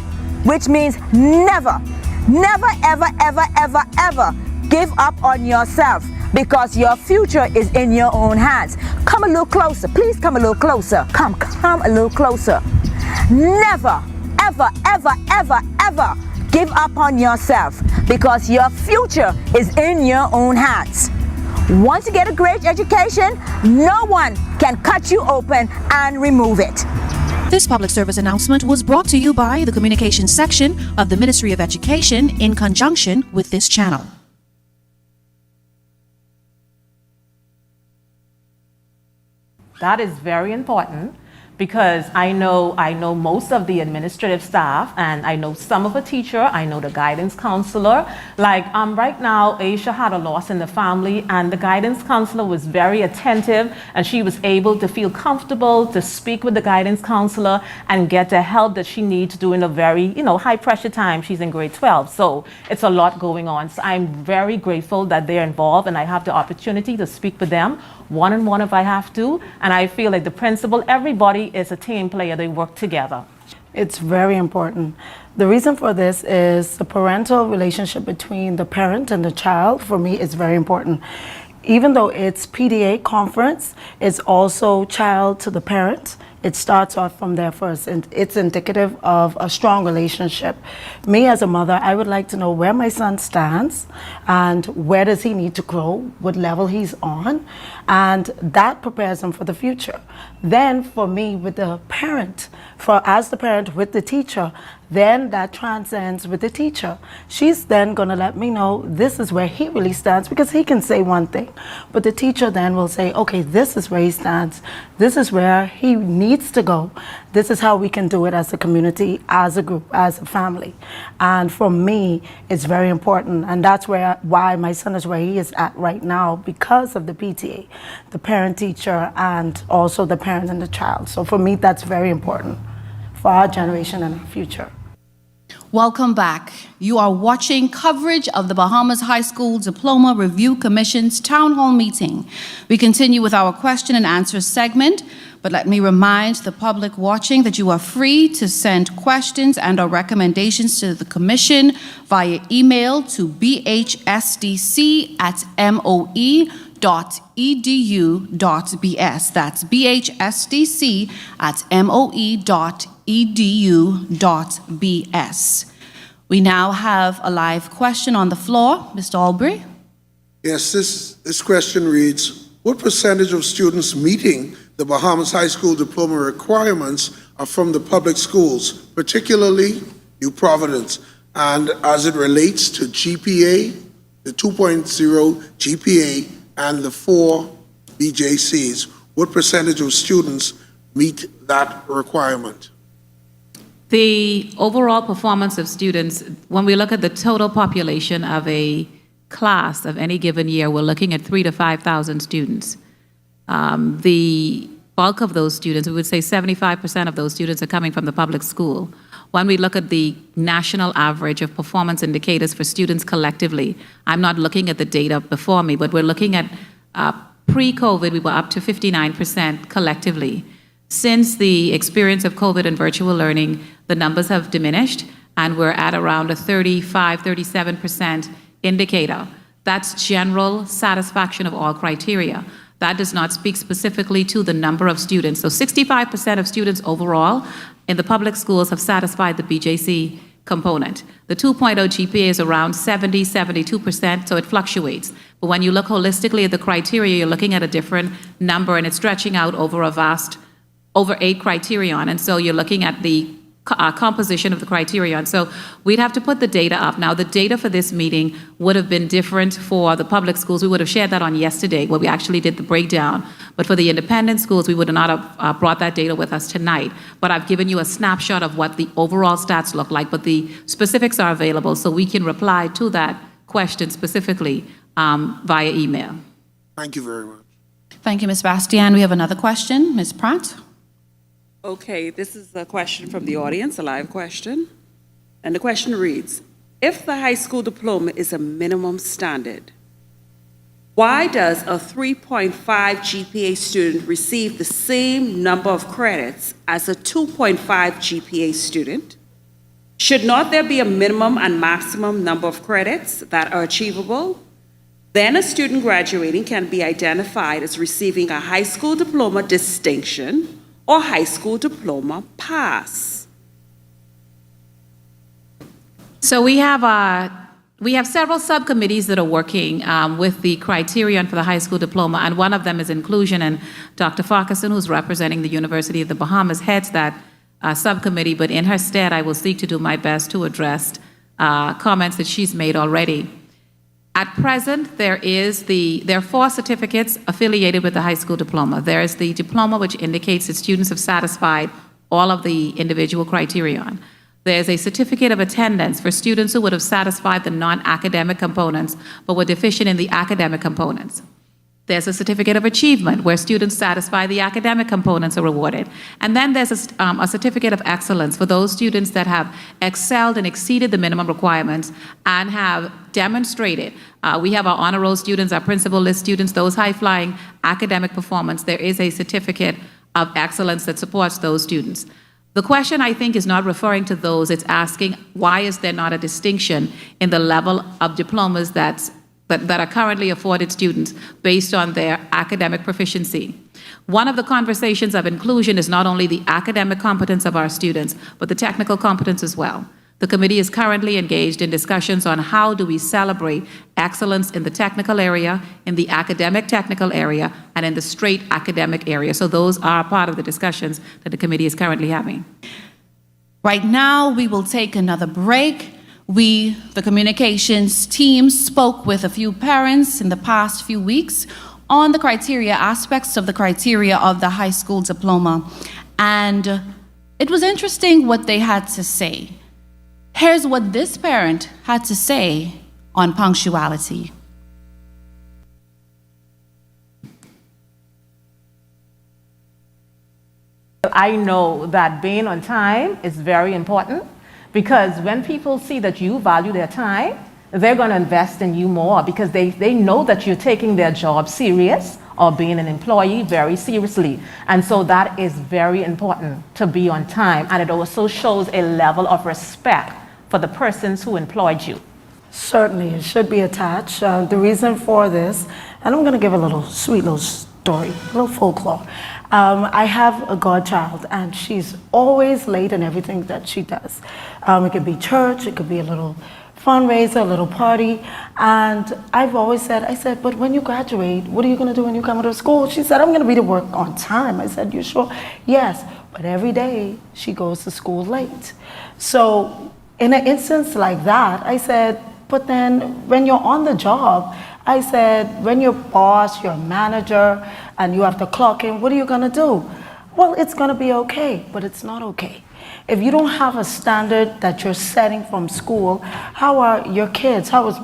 which means never. Never, ever, ever, ever, ever give up on yourself, because your future is in your own hands. Come a little closer. Please come a little closer. Come a little closer. Never, ever, ever, ever, ever give up on yourself, because your future is in your own hands. Once you get a great education, no one can cut you open and remove it. This public service announcement was brought to you by the Communications section of the Ministry of Education in conjunction with this channel. That is very important, because I know most of the administrative staff, and I know some of the teacher, I know the guidance counselor. Like right now, Aisha had a loss in the family, and the guidance counselor was very attentive, and she was able to feel comfortable to speak with the guidance counselor and get the help that she needs during a very, high pressure time. She's in grade 12, so it's a lot going on. So I'm very grateful that they're involved, and I have the opportunity to speak with them one-on-one if I have to. And I feel like the principal, everybody is a team player. They work together. It's very important. The reason for this is the parental relationship between the parent and the child, for me, is very important. Even though it's PDA conference, it's also child to the parent. It starts off from there first, and it's indicative of a strong relationship. Me as a mother, I would like to know where my son stands and where does he need to grow, what level he's on, and that prepares him for the future. Then for me, with the parent, as the parent with the teacher, then that transcends with the teacher. She's then going to let me know this is where he really stands, because he can say one thing, but the teacher then will say, okay, this is where he stands, this is where he needs to go, this is how we can do it as a community, as a group, as a family. And for me, it's very important, and that's why my son is where he is at right now, because of the PTA, the parent-teacher, and also the parent and the child. So for me, that's very important for our generation and our future. Welcome back. You are watching coverage of the Bahamas High School Diploma Review Commission's Town Hall meeting. We continue with our question and answer segment, but let me remind the public watching that you are free to send questions and/or recommendations to the Commission via email to bhsdc@moe.edu.bs. That's bhsdc@moe.edu.bs. We now have a live question on the floor. Mr. Albury? Yes, this question reads, what percentage of students meeting the Bahamas High School Diploma requirements are from the public schools, particularly New Providence, and as it relates to GPA, the 2.0 GPA, and the 4 BJCs, what percentage of students meet that requirement? The overall performance of students, when we look at the total population of a class of any given year, we're looking at 3,000 to 5,000 students. The bulk of those students, we would say 75% of those students are coming from the public school. When we look at the national average of performance indicators for students collectively, I'm not looking at the data before me, but we're looking at pre-COVID, we were up to 59% collectively. Since the experience of COVID and virtual learning, the numbers have diminished, and we're at around a 35, 37% indicator. That's general satisfaction of all criteria. That does not speak specifically to the number of students. So 65% of students overall in the public schools have satisfied the BJC component. The 2.0 GPA is around 70, 72%, so it fluctuates. But when you look holistically at the criteria, you're looking at a different number, and it's stretching out over over 8 criterion. And so you're looking at the composition of the criterion. So we'd have to put the data up. Now, the data for this meeting would have been different for the public schools. We would have shared that on yesterday, where we actually did the breakdown. But for the independent schools, we would not have brought that data with us tonight. But I've given you a snapshot of what the overall stats look like, but the specifics are available, so we can reply to that question specifically via email. Thank you very much. Thank you, Ms. Bastian. We have another question. Ms. Pratt? Okay, this is a question from the audience, a live question. And the question reads, if the high school diploma is a minimum standard, why does a 3.5 GPA student receive the same number of credits as a 2.5 GPA student? Should not there be a minimum and maximum number of credits that are achievable? Then a student graduating can be identified as receiving a high school diploma distinction or high school diploma pass. So we have several subcommittees that are working with the criterion for the high school diploma, and one of them is inclusion, and Dr. Farquharson, who's representing the University of the Bahamas, heads that subcommittee, but in her stead, I will seek to do my best to address comments that she's made already. At present, there are 4 certificates affiliated with the high school diploma. There is the diploma, which indicates that students have satisfied all of the individual criterion. There's a certificate of attendance for students who would have satisfied the non-academic components, but were deficient in the academic components. There's a certificate of achievement, where students satisfy the academic components are rewarded. And then there's a certificate of excellence for those students that have excelled and exceeded the minimum requirements and have demonstrated. We have our honor roll students, our principal list students, those high-flying academic performance. There is a certificate of excellence that supports those students. The question, I think, is not referring to those. It's asking, why is there not a distinction in the level of diplomas that are currently afforded students based on their academic proficiency? One of the conversations of inclusion is not only the academic competence of our students, but the technical competence as well. The committee is currently engaged in discussions on how do we celebrate excellence in the technical area, in the academic technical area, and in the straight academic area. So those are part of the discussions that the committee is currently having. Right now, we will take another break. We, the communications team, spoke with a few parents in the past few weeks on the criteria, aspects of the criteria of the high school diploma. And it was interesting what they had to say. Here's what this parent had to say on punctuality. I know that being on time is very important, because when people see that you value their time, they're going to invest in you more, because they know that you're taking their job serious, or being an employee very seriously. And so that is very important, to be on time. And it also shows a level of respect for the persons who employed you. Certainly, it should be attached. The reason for this, and I'm going to give a little sweet little story, a little folklore. I have a godchild, and she's always late in everything that she does. It could be church, it could be a little fundraiser, a little party, and I've always said, but when you graduate, what are you going to do when you come to school? She said, I'm going to be to work on time. I said, you sure? Yes, but every day she goes to school late. So in an instance like that, I said, but then when you're on the job, I said, when your boss, your manager, and you have to clock in, what are you going to do? Well, it's going to be okay, but it's not okay. If you don't have a standard that you're setting from school, how are your kids? How is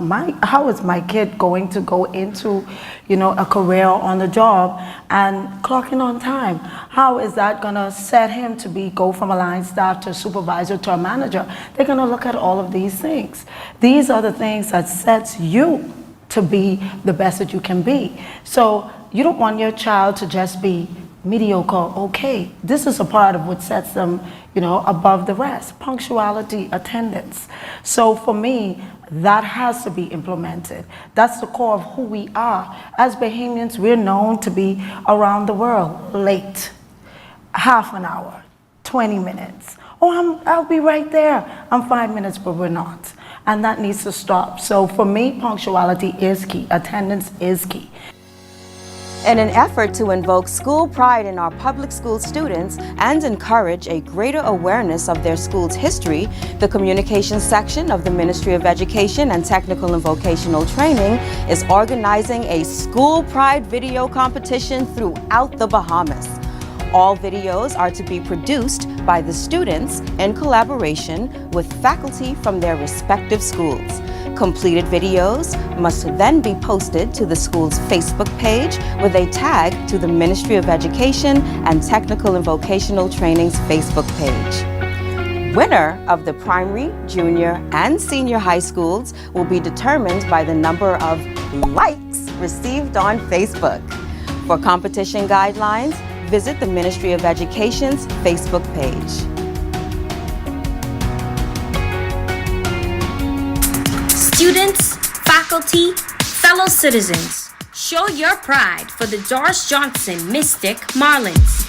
my kid going to go into, a career on the job and clocking on time? How is that going to set him to go from a line staff to a supervisor to a manager? They're going to look at all of these things. These are the things that sets you to be the best that you can be. So you don't want your child to just be mediocre, okay. This is a part of what sets them, above the rest. Punctuality, attendance. So for me, that has to be implemented. That's the core of who we are. As Bahamians, we're known to be around the world late. Half an hour, 20 minutes. Oh, I'll be right there. I'm 5 minutes, but we're not. And that needs to stop. So for me, punctuality is key. Attendance is key. In an effort to invoke school pride in our public school students and encourage a greater awareness of their school's history, the communications section of the Ministry of Education and Technical and Vocational Training is organizing a school pride video competition throughout the Bahamas. All videos are to be produced by the students in collaboration with faculty from their respective schools. Completed videos must then be posted to the school's Facebook page with a tag to the Ministry of Education and Technical and Vocational Training's Facebook page. Winner of the primary, junior, and senior high schools will be determined by the number of likes received on Facebook. For competition guidelines, visit the Ministry of Education's Facebook page. Students, faculty, fellow citizens, show your pride for the Doris Johnson Mystic Marlins.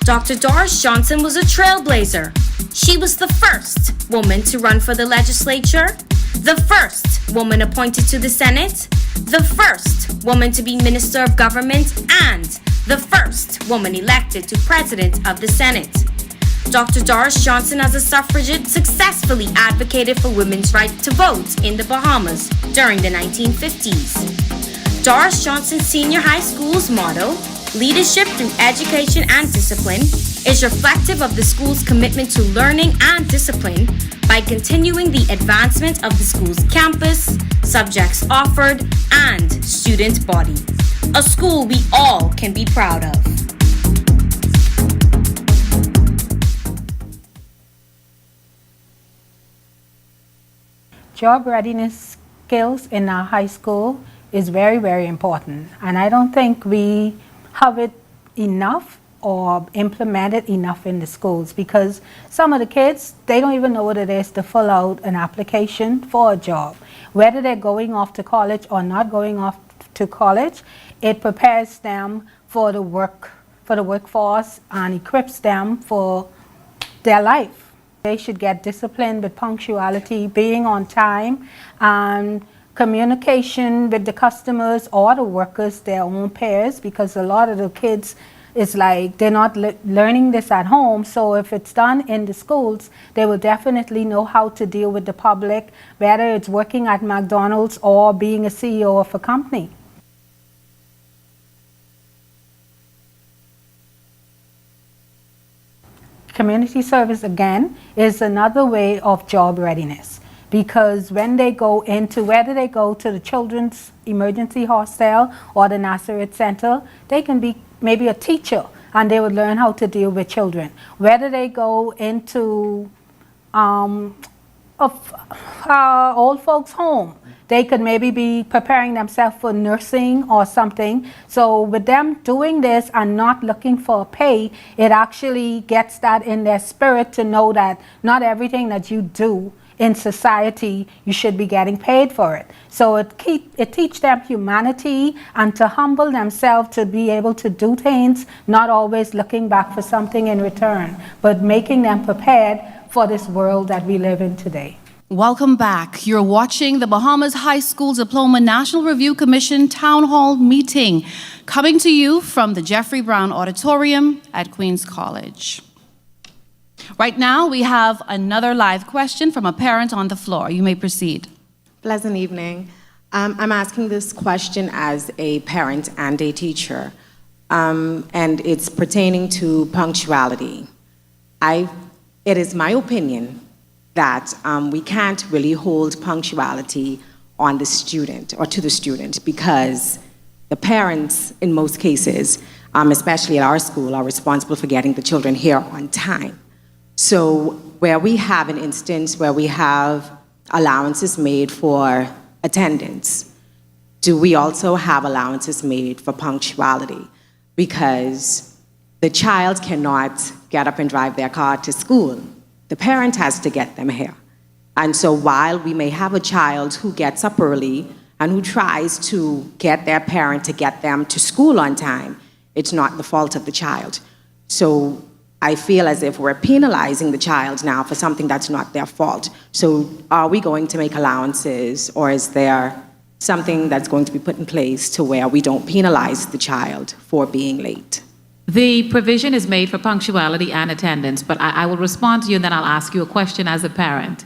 Dr. Doris Johnson was a trailblazer. She was the first woman to run for the legislature, the first woman appointed to the Senate, the first woman to be Minister of Government, and the first woman elected to President of the Senate. Dr. Doris Johnson, as a suffragette, successfully advocated for women's right to vote in the Bahamas during the 1950s. Doris Johnson Senior High School's motto, Leadership Through Education and Discipline, is reflective of the school's commitment to learning and discipline by continuing the advancement of the school's campus, subjects offered, and student body. A school we all can be proud of. Job readiness skills in our high school is very, very important. And I don't think we have it enough or implement it enough in the schools, because some of the kids, they don't even know what it is to fill out an application for a job. Whether they're going off to college or not going off to college, it prepares them for the workforce and equips them for their life. They should get discipline with punctuality, being on time, and communication with the customers or the workers, their own peers, because a lot of the kids, it's like they're not learning this at home. So if it's done in the schools, they will definitely know how to deal with the public, whether it's working at McDonald's or being a CEO of a company. Community service, again, is another way of job readiness, because when they go into, whether they go to the Children's Emergency Hostel or the Nazareth Center, they can be maybe a teacher and they would learn how to deal with children. Whether they go into old folks' home, they could maybe be preparing themselves for nursing or something. So with them doing this and not looking for pay, it actually gets that in their spirit to know that not everything that you do in society, you should be getting paid for it. So it teaches them humanity and to humble themselves to be able to do things, not always looking back for something in return, but making them prepared for this world that we live in today. Welcome back. You're watching the Bahamas High School Diploma National Review Commission Town Hall meeting, coming to you from the Jeffrey Brown Auditorium at Queens College. Right now, we have another live question from a parent on the floor. You may proceed. Pleasant evening. I'm asking this question as a parent and a teacher, and it's pertaining to punctuality. It is my opinion that we can't really hold punctuality on the student or to the student, because the parents, in most cases, especially at our school, are responsible for getting the children here on time. So where we have an instance where we have allowances made for attendance, do we also have allowances made for punctuality? Because the child cannot get up and drive their car to school. The parent has to get them here. And so while we may have a child who gets up early and who tries to get their parent to get them to school on time, it's not the fault of the child. So I feel as if we're penalizing the child now for something that's not their fault. So are we going to make allowances, or is there something that's going to be put in place to where we don't penalize the child for being late? The provision is made for punctuality and attendance, but I will respond to you and then I'll ask you a question as a parent.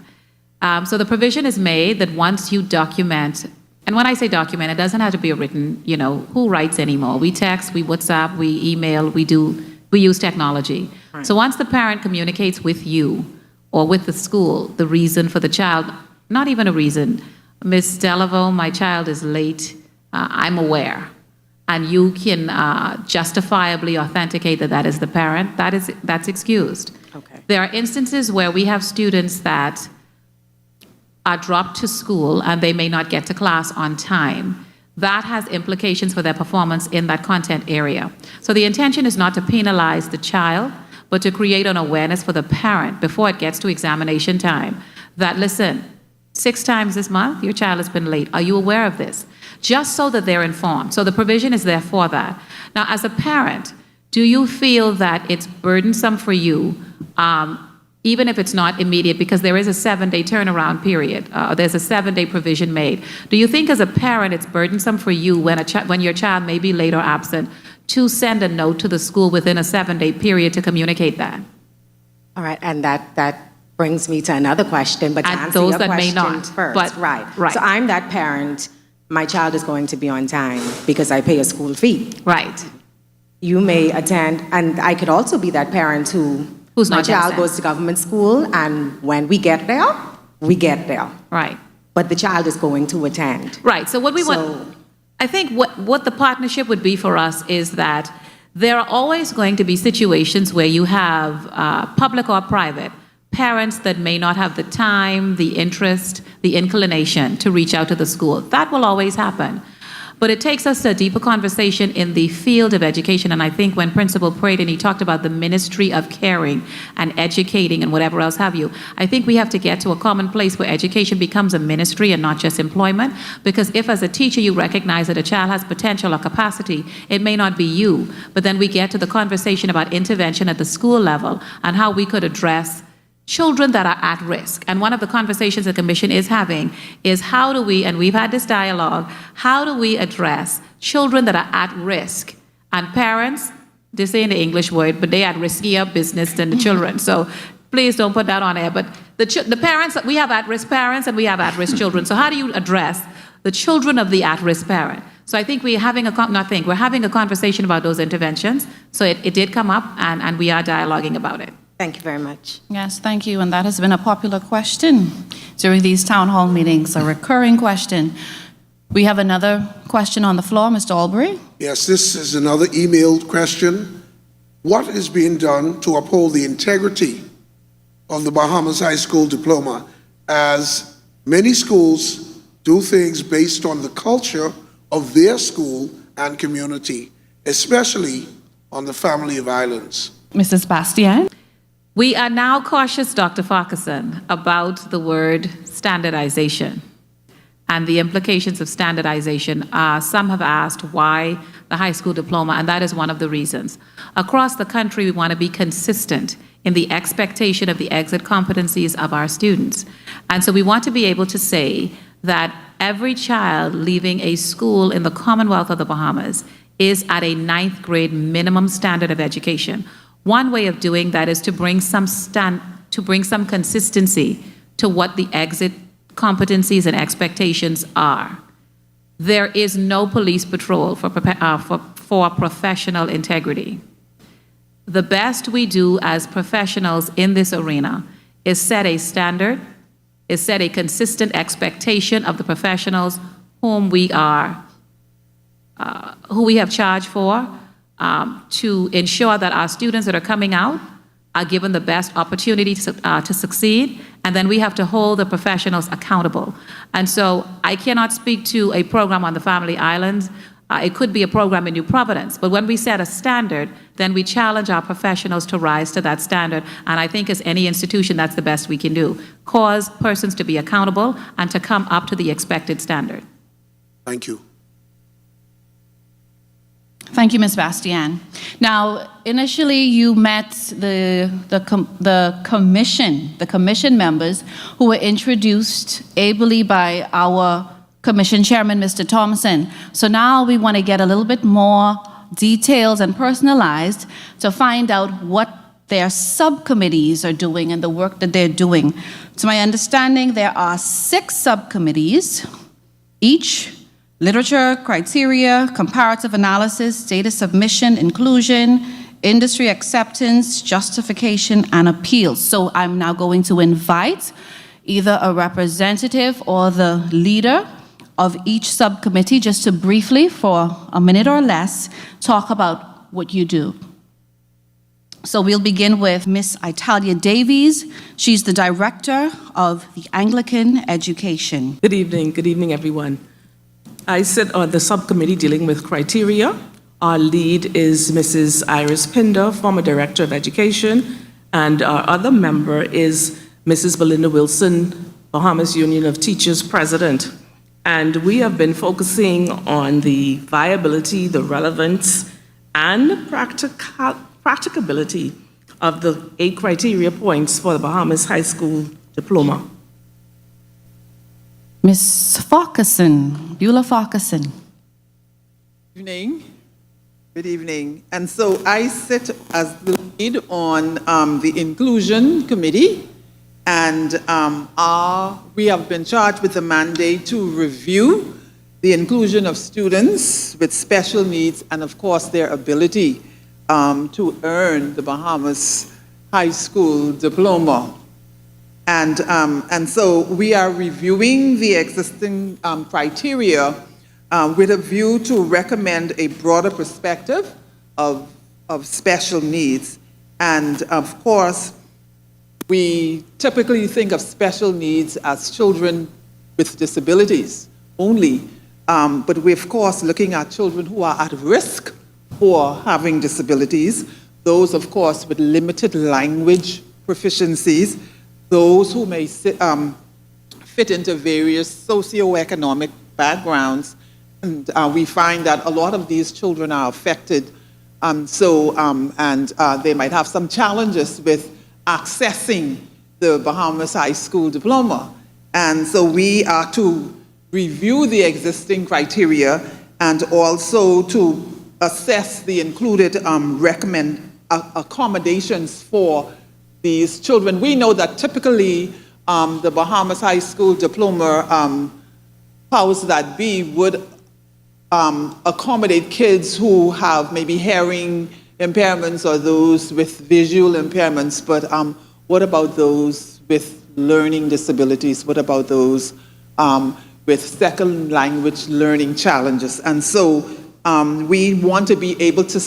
So the provision is made that once you document, and when I say document, it doesn't have to be a written, who writes anymore? We text, we WhatsApp, we email, we use technology. Right. So once the parent communicates with you or with the school, the reason for the child, not even a reason, Ms. Delaveau, my child is late, I'm aware. And you can justifiably authenticate that that is the parent, that's excused. Okay. There are instances where we have students that are dropped to school and they may not get to class on time. That has implications for their performance in that content area. So the intention is not to penalize the child, but to create an awareness for the parent before it gets to examination time that, listen, 6 times this month, your child has been late. Are you aware of this? Just so that they're informed. So the provision is there for that. Now, as a parent, do you feel that it's burdensome for you, even if it's not immediate, because there is a 7-day turnaround period, there's a 7-day provision made. Do you think as a parent it's burdensome for you when your child may be late or absent to send a note to the school within a 7-day period to communicate that? All right, and that brings me to another question, but to answer those your that question may not, first. but- right. So I'm that parent, my child is going to be on time because I pay a school fee. Right. You may attend, and I could also be that parent Who's my not child gonna goes to government school, and when we get there, we get there. Right. But the child is going to attend. Right. So what we want, I think what the partnership would be for us is that there are always going to be situations where you have public or private parents that may not have the time, the interest, the inclination to reach out to the school. That will always happen. But it takes us to a deeper conversation in the field of education. And I think when Principal prayed and he talked about the ministry of caring and educating and whatever else have you, I think we have to get to a common place where education becomes a ministry and not just employment. Because if as a teacher you recognize that a child has potential or capacity, it may not be you. But then we get to the conversation about intervention at the school level and how we could address children that are at risk. And one of the conversations the Commission is having is how do we, and we've had this dialogue, how do we address children that are at risk? And parents, they say in the English word, but they are at riskier business than the children. So please don't put that on air. But the parents, we have at-risk parents and we have at-risk children. So how do you address the children of the at-risk parent? So I think we're having a conversation about those interventions. So it did come up and we are dialoguing about it. Thank you very much. Yes, thank you. And that has been a popular question during these town hall meetings, a recurring question. We have another question on the floor, Mr. Albury. Yes, this is another emailed question. What is being done to uphold the integrity of the Bahamas High School Diploma, as many schools do things based on the culture of their school and community, especially on the family of islands? Mrs. Bastian. We are now cautious, Dr. Farquharson, about the word standardization and the implications of standardization. Some have asked why the high school diploma, and that is one of the reasons. Across the country, we want to be consistent in the expectation of the exit competencies of our students. And so we want to be able to say that every child leaving a school in the Commonwealth of the Bahamas is at a 9th grade minimum standard of education. One way of doing that is to bring some consistency to what the exit competencies and expectations are. There is no police patrol for professional integrity. The best we do as professionals in this arena is set a standard, is set a consistent expectation of the professionals whom we have charged for, to ensure that our students that are coming out are given the best opportunity to succeed, and then we have to hold the professionals accountable. And so I cannot speak to a program on the Family Islands. It could be a program in New Providence. But when we set a standard, then we challenge our professionals to rise to that standard. And I think as any institution, that's the best we can do. Cause persons to be accountable and to come up to the expected standard. Thank you. Thank you, Ms. Bastian. Now, initially, you met the commission members who were introduced ably by our Commission Chairman, Mr. Thompson. So now we want to get a little bit more details and personalized to find out what their subcommittees are doing and the work that they're doing. To my understanding, there are 6 subcommittees, each: literature, criteria, comparative analysis, data submission, inclusion, industry acceptance, justification, and appeals. So I'm now going to invite either a representative or the leader of each subcommittee just to briefly, for a minute or less, talk about what you do. So we'll begin with Miss Italia Davies. She's the Director of the Anglican Education. Good evening, everyone. I sit on the subcommittee dealing with criteria. Our lead is Mrs. Iris Pinder, former Director of Education, and our other member is Mrs. Belinda Wilson, Bahamas Union of Teachers President. And we have been focusing on the viability, the relevance, and practicability of the 8 criteria points for the Bahamas High School Diploma. Ms. Farquharson, Beulah Farquharson. Good evening. And so I sit as the lead on the Inclusion Committee, and we have been charged with the mandate to review the inclusion of students with special needs and, of course, their ability to earn the Bahamas High School Diploma. And so we are reviewing the existing criteria with a view to recommend a broader perspective of special needs. And of course, we typically think of special needs as children with disabilities only. But we're, of course, looking at children who are at risk for having disabilities, those, of course, with limited language proficiencies, those who may fit into various socioeconomic backgrounds. And we find that a lot of these children are affected, and they might have some challenges with accessing the Bahamas High School Diploma. And so we are to review the existing criteria and also to assess the included accommodations for these children. We know that typically the Bahamas High School Diploma powers that be would accommodate kids who have maybe hearing impairments or those with visual impairments, but what about those with learning disabilities? What about those with second language learning challenges? And so we want to be able to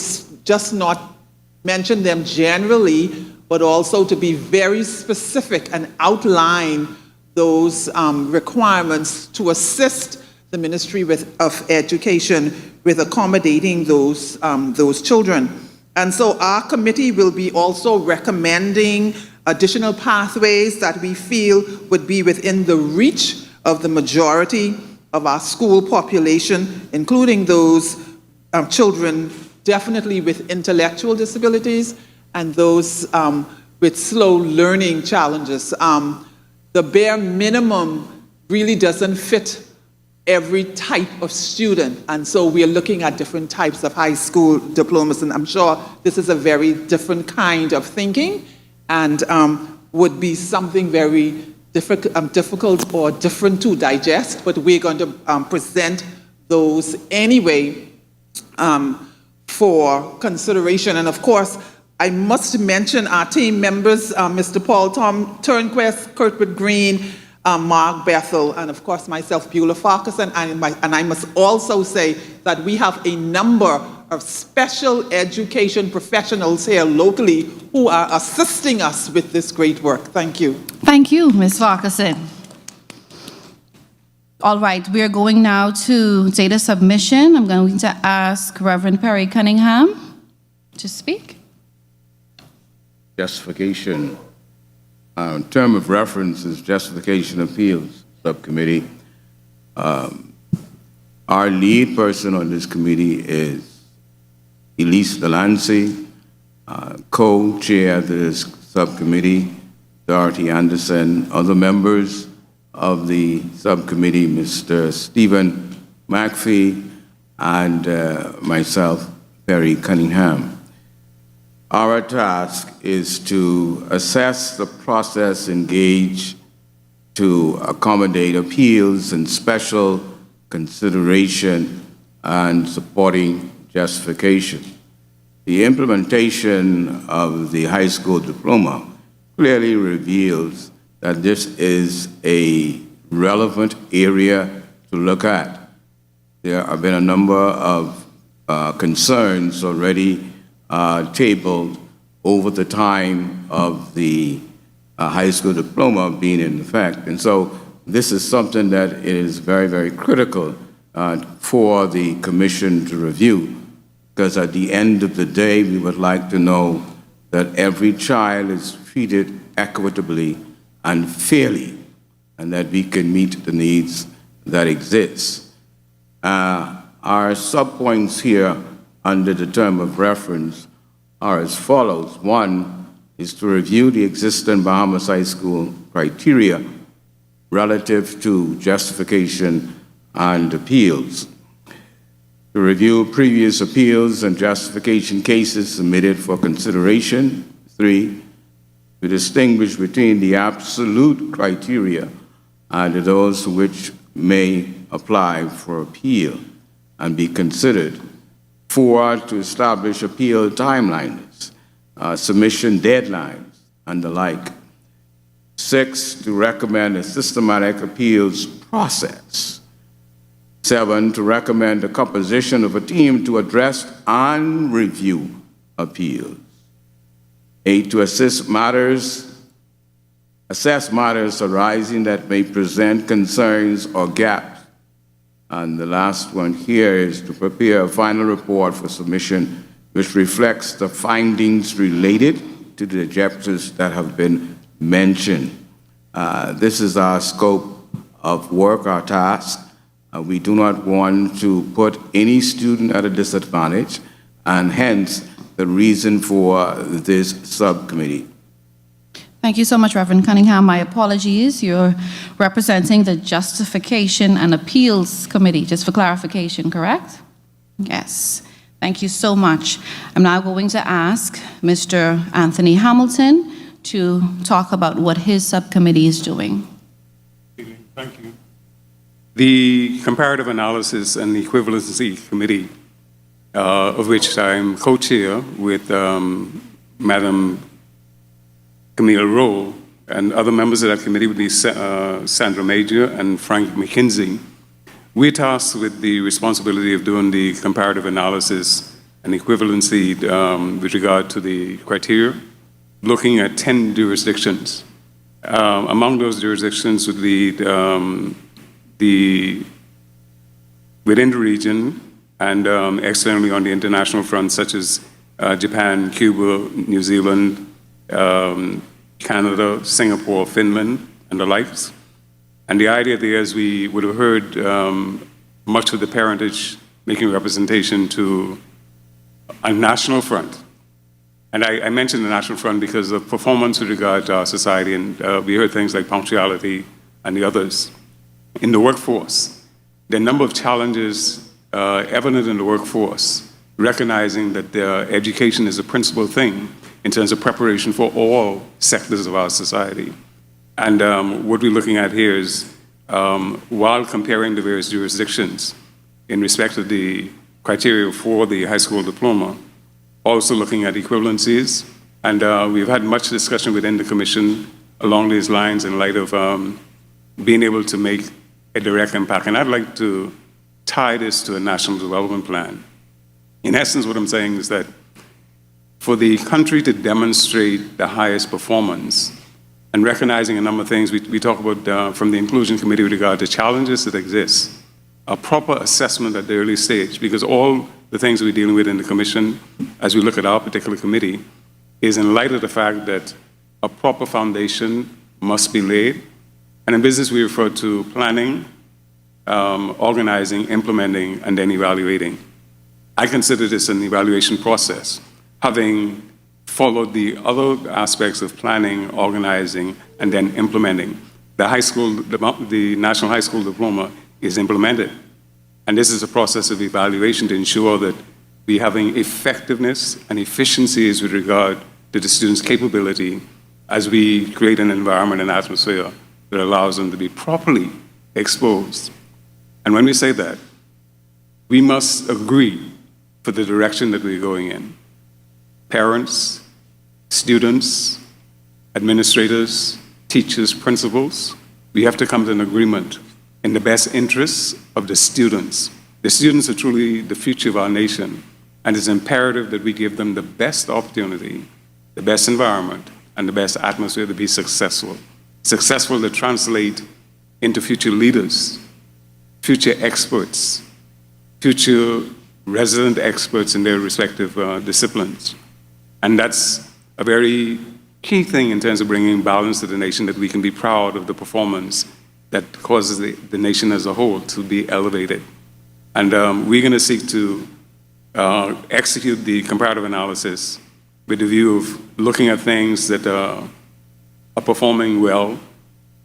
just not mention them generally, but also to be very specific and outline those requirements to assist the Ministry of Education with accommodating those children. And so our committee will be also recommending additional pathways that we feel would be within the reach of the majority of our school population, including those children definitely with intellectual disabilities and those with slow learning challenges. The bare minimum really doesn't fit every type of student, and so we are looking at different types of high school diplomas, and I'm sure this is a very different kind of thinking and would be something very difficult or different to digest, but we're going to present those anyway for consideration. And of course, I must mention our team members, Mr. Paul Turnquest, Kurtwood Green, Mark Bethel, and of course myself, Beulah Farquharson, and I must also say that we have a number of special education professionals here locally who are assisting us with this great work. Thank you. Thank you, Ms. Farquharson. All right, we are going now to data submission. I'm going to ask Reverend Perry Cunningham to speak. Justification. Term of reference is Justification Appeals Subcommittee. Our lead person on this committee is Elise Delancey, co-chair of this subcommittee, Dorothy Anderson, other members of the subcommittee, Mr. Stephen McPhee, and myself, Perry Cunningham. Our task is to assess the process engaged to accommodate appeals and special consideration and supporting justification. The implementation of the high school diploma clearly reveals that this is a relevant area to look at. There have been a number of concerns already tabled over the time of the high school diploma being in effect. And so this is something that is very, very critical for the commission to review, because at the end of the day, we would like to know that every child is treated equitably and fairly, and that we can meet the needs that exist. Our subpoints here under the term of reference are as follows. One is to review the existing Bahamas High School criteria relative to justification and appeals. To review previous appeals and justification cases submitted for consideration. 3, to distinguish between the absolute criteria and those which may apply for appeal and be considered. 4, to establish appeal timelines, submission deadlines, and the like. 6, to recommend a systematic appeals process. 7, to recommend the composition of a team to address and review appeals. 8, to assess matters arising that may present concerns or gaps. And the last one here is to prepare a final report for submission which reflects the findings related to the objectives that have been mentioned. This is our scope of work, our task. We do not want to put any student at a disadvantage, and hence the reason for this subcommittee. Thank you so much, Reverend Cunningham. My apologies. You're representing the Justification and Appeals Committee, just for clarification, correct? Yes. Thank you so much. I'm now going to ask Mr. Anthony Hamilton to talk about what his subcommittee is doing. Thank you. The Comparative Analysis and Equivalency Committee, of which I'm co-chair with Madam Camille Rowe, and other members of that committee would be Sandra Major and Frank McKinsey. We're tasked with the responsibility of doing the comparative analysis and equivalency with regard to the criteria, looking at 10 jurisdictions. Among those jurisdictions would be within the region and externally on the international front, such as Japan, Cuba, New Zealand, Canada, Singapore, Finland, and the likes. And the idea there is we would have heard much of the parentage making representation to a national front. And I mentioned the national front because of performance with regard to our society, and we heard things like punctuality and the others. In the workforce, there are a number of challenges evident in the workforce, recognizing that education is a principal thing in terms of preparation for all sectors of our society. And what we're looking at here is, while comparing the various jurisdictions in respect of the criteria for the high school diploma, also looking at equivalencies. And we've had much discussion within the commission along these lines in light of being able to make a direct impact. And I'd like to tie this to a national development plan. In essence, what I'm saying is that for the country to demonstrate the highest performance and recognizing a number of things. We talk about from the Inclusion Committee with regard to challenges that exist, a proper assessment at the early stage, because all the things we're dealing with in the Commission, as we look at our particular committee, is in light of the fact that a proper foundation must be laid. And in business, we refer to planning, organizing, implementing, and then evaluating. I consider this an evaluation process, having followed the other aspects of planning, organizing, and then implementing. The National High School Diploma is implemented. And this is a process of evaluation to ensure that we're having effectiveness and efficiencies with regard to the students' capability as we create an environment and atmosphere that allows them to be properly exposed. And when we say that, we must agree for the direction that we're going in. Parents, students, administrators, teachers, principals, we have to come to an agreement in the best interests of the students. The students are truly the future of our nation, and it's imperative that we give them the best opportunity, the best environment, and the best atmosphere to be successful. Successful to translate into future leaders, future experts, future resident experts in their respective disciplines. And that's a very key thing in terms of bringing balance to the nation, that we can be proud of the performance that causes the nation as a whole to be elevated. And we're going to seek to execute the comparative analysis with the view of looking at things that are performing well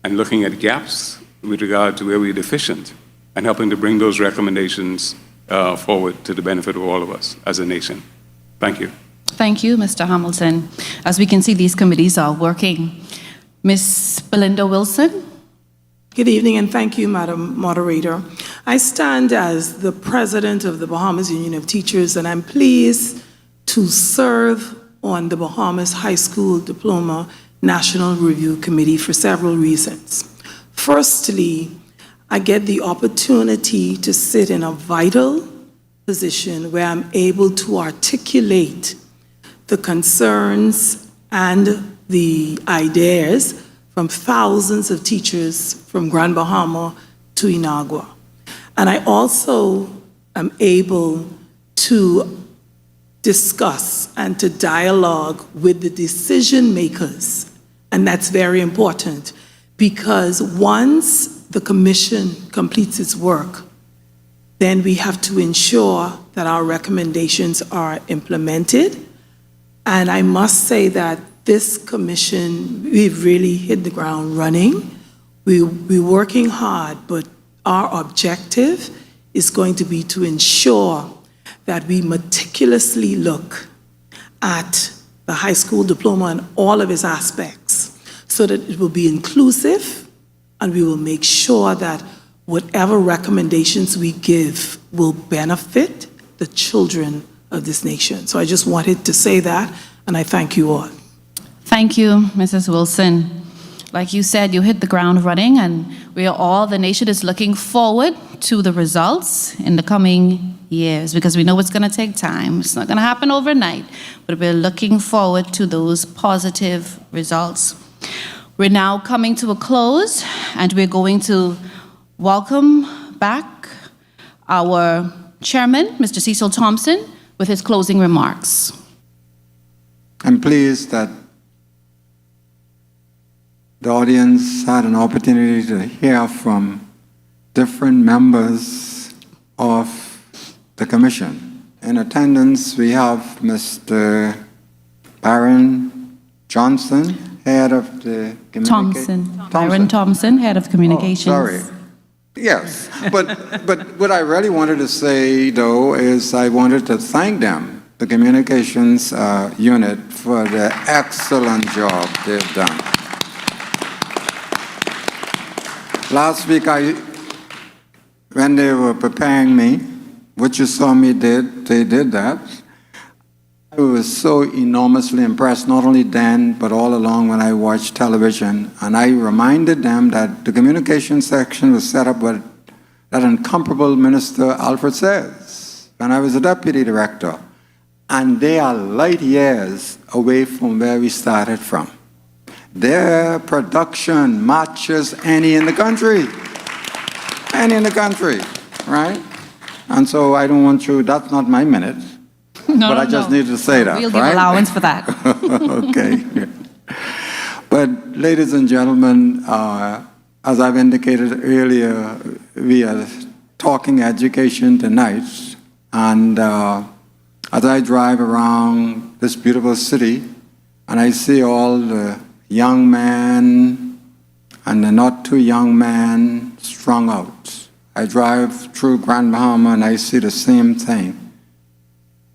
and looking at gaps with regard to where we're deficient and helping to bring those recommendations forward to the benefit of all of us as a nation. Thank you. Thank you, Mr. Hamilton. As we can see, these committees are working. Ms. Belinda Wilson. Good evening, and thank you, Madam Moderator. I stand as the president of the Bahamas Union of Teachers, and I'm pleased to serve on the Bahamas High School Diploma National Review Committee for several reasons. Firstly, I get the opportunity to sit in a vital position where I'm able to articulate the concerns and the ideas from thousands of teachers from Grand Bahama to Inagua. And I also am able to discuss and to dialogue with the decision makers. And that's very important, because once the commission completes its work, then we have to ensure that our recommendations are implemented. And I must say that this commission, we've really hit the ground running. We're working hard, but our objective is going to be to ensure that we meticulously look at the high school diploma and all of its aspects so that it will be inclusive, and we will make sure that whatever recommendations we give will benefit the children of this nation. So I just wanted to say that, and I thank you all. Thank you, Mrs. Wilson. Like you said, you hit the ground running, and the nation is looking forward to the results in the coming years, because we know it's going to take time. It's not going to happen overnight, but we're looking forward to those positive results. We're now coming to a close, and we're going to welcome back our chairman, Mr. Cecil Thompson, with his closing remarks. I'm pleased that the audience had an opportunity to hear from different members of the commission. In attendance, we have Mr. Baron Johnson, head of the Byron Thompson, head of communications. Oh, sorry. Yes, but what I really wanted to say, though, is I wanted to thank them, the communications unit, for the excellent job they've done. Last week, when they were preparing me, what you saw me they did that. I was so enormously impressed, not only then, but all along when I watched television. And I reminded them that the communication section was set up with that incomparable Minister Alfred Sayers when I was a deputy director. And they are light years away from where we started from. Their production matches any in the country. Any in the country, right? And so I don't want you, that's not my minute. But I just needed to say that, We'll right? give allowance for that. Okay. But ladies and gentlemen, as I've indicated earlier, we are talking education tonight. And as I drive around this beautiful city, and I see all the young men and the not too young men strung out. I drive through Grand Bahama and I see the same thing.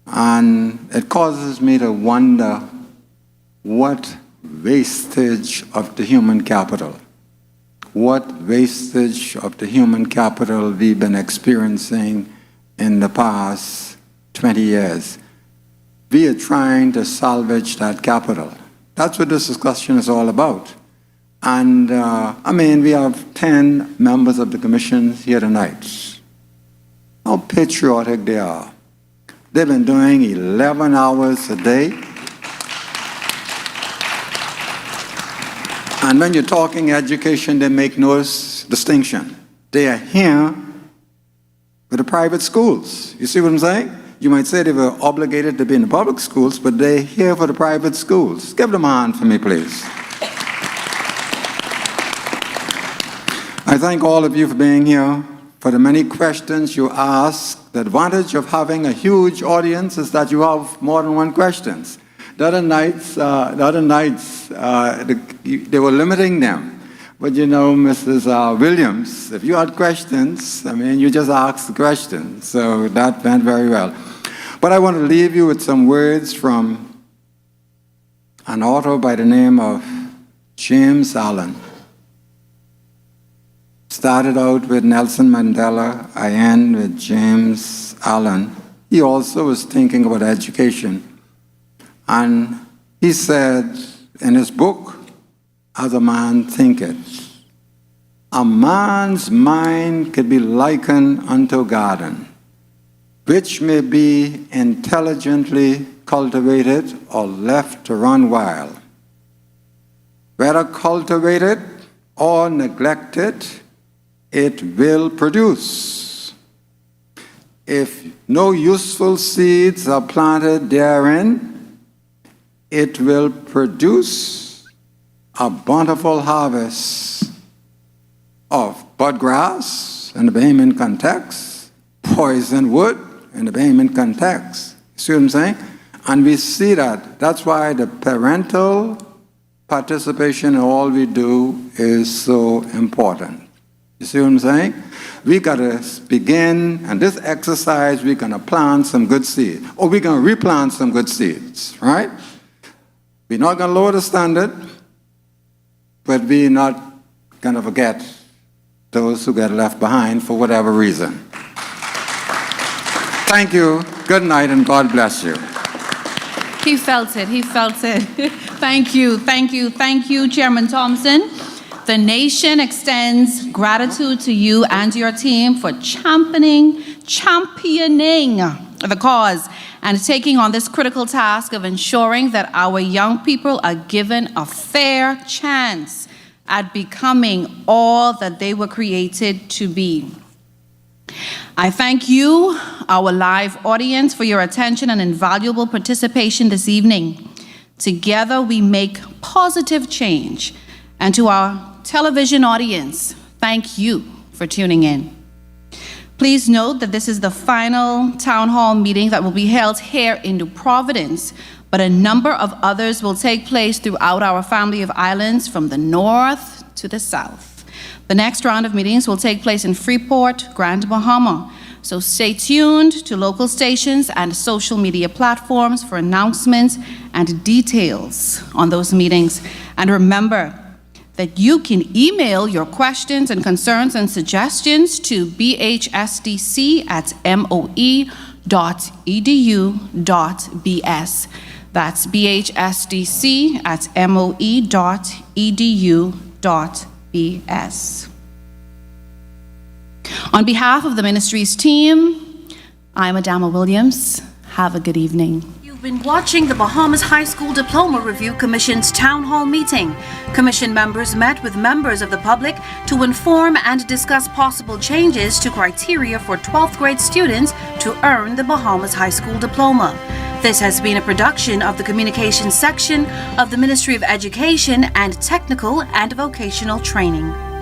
And it causes me to wonder what wastage of the human capital, what wastage of the human capital we've been experiencing in the past 20 years. We are trying to salvage that capital. That's what this discussion is all about. And I mean, we have 10 members of the commission here tonight. How patriotic they are. They've been doing 11 hours a day. And when you're talking education, they make no distinction. They are here with the private schools. You see what I'm saying? You might say they were obligated to be in the public schools, but they're here for the private schools. Give them a hand for me, please. I thank all of you for being here, for the many questions you ask. The advantage of having a huge audience is that you have more than one questions. The other nights, they were limiting them. But you know, Mrs. Williams, if you had questions, I mean, you just asked the question. So that went very well. But I want to leave you with some words from an author by the name of James Allen. Started out with Nelson Mandela, I end with James Allen. He also was thinking about education. And he said in his book, As a Man Thinketh, a man's mind could be likened unto a garden, which may be intelligently cultivated or left to run wild. Whether cultivated or neglected, it will produce. If no useful seeds are planted therein, it will produce a bountiful harvest of budgrass in the Bahamian context, poison wood in the Bahamian context. See what I'm saying? And we see that. That's why the parental participation in all we do is so important. You see what I'm saying? We got to begin, and this exercise, we're going to plant some good seeds. Or we're going to replant some good seeds, right? We're not going to lower the standard, but we're not going to forget those who get left behind for whatever reason. Thank you. Good night, and God bless you. He felt it. He felt it. Thank you. Thank you. Thank you, Chairman Thompson. The nation extends gratitude to you and your team for championing the cause and taking on this critical task of ensuring that our young people are given a fair chance at becoming all that they were created to be. I thank you, our live audience, for your attention and invaluable participation this evening. Together we make positive change. And to our television audience, thank you for tuning in. Please note that this is the final town hall meeting that will be held here in New Providence, but a number of others will take place throughout our family of islands from the north to the south. The next round of meetings will take place in Freeport, Grand Bahama. So stay tuned to local stations and social media platforms for announcements and details on those meetings. And remember that you can email your questions and concerns and suggestions to bhsdc@moe.edu.bs. That's bhsdc@moe.edu.bs. On behalf of the ministry's team, I'm Adama Williams. Have a good evening. been watching the Bahamas High School Diploma Review Commission's town hall meeting. Commission members met with members of the public to inform and discuss possible changes to criteria for 12th grade students to earn the Bahamas High School Diploma. This has been a production of the Communications section of the Ministry of Education and Technical and Vocational Training.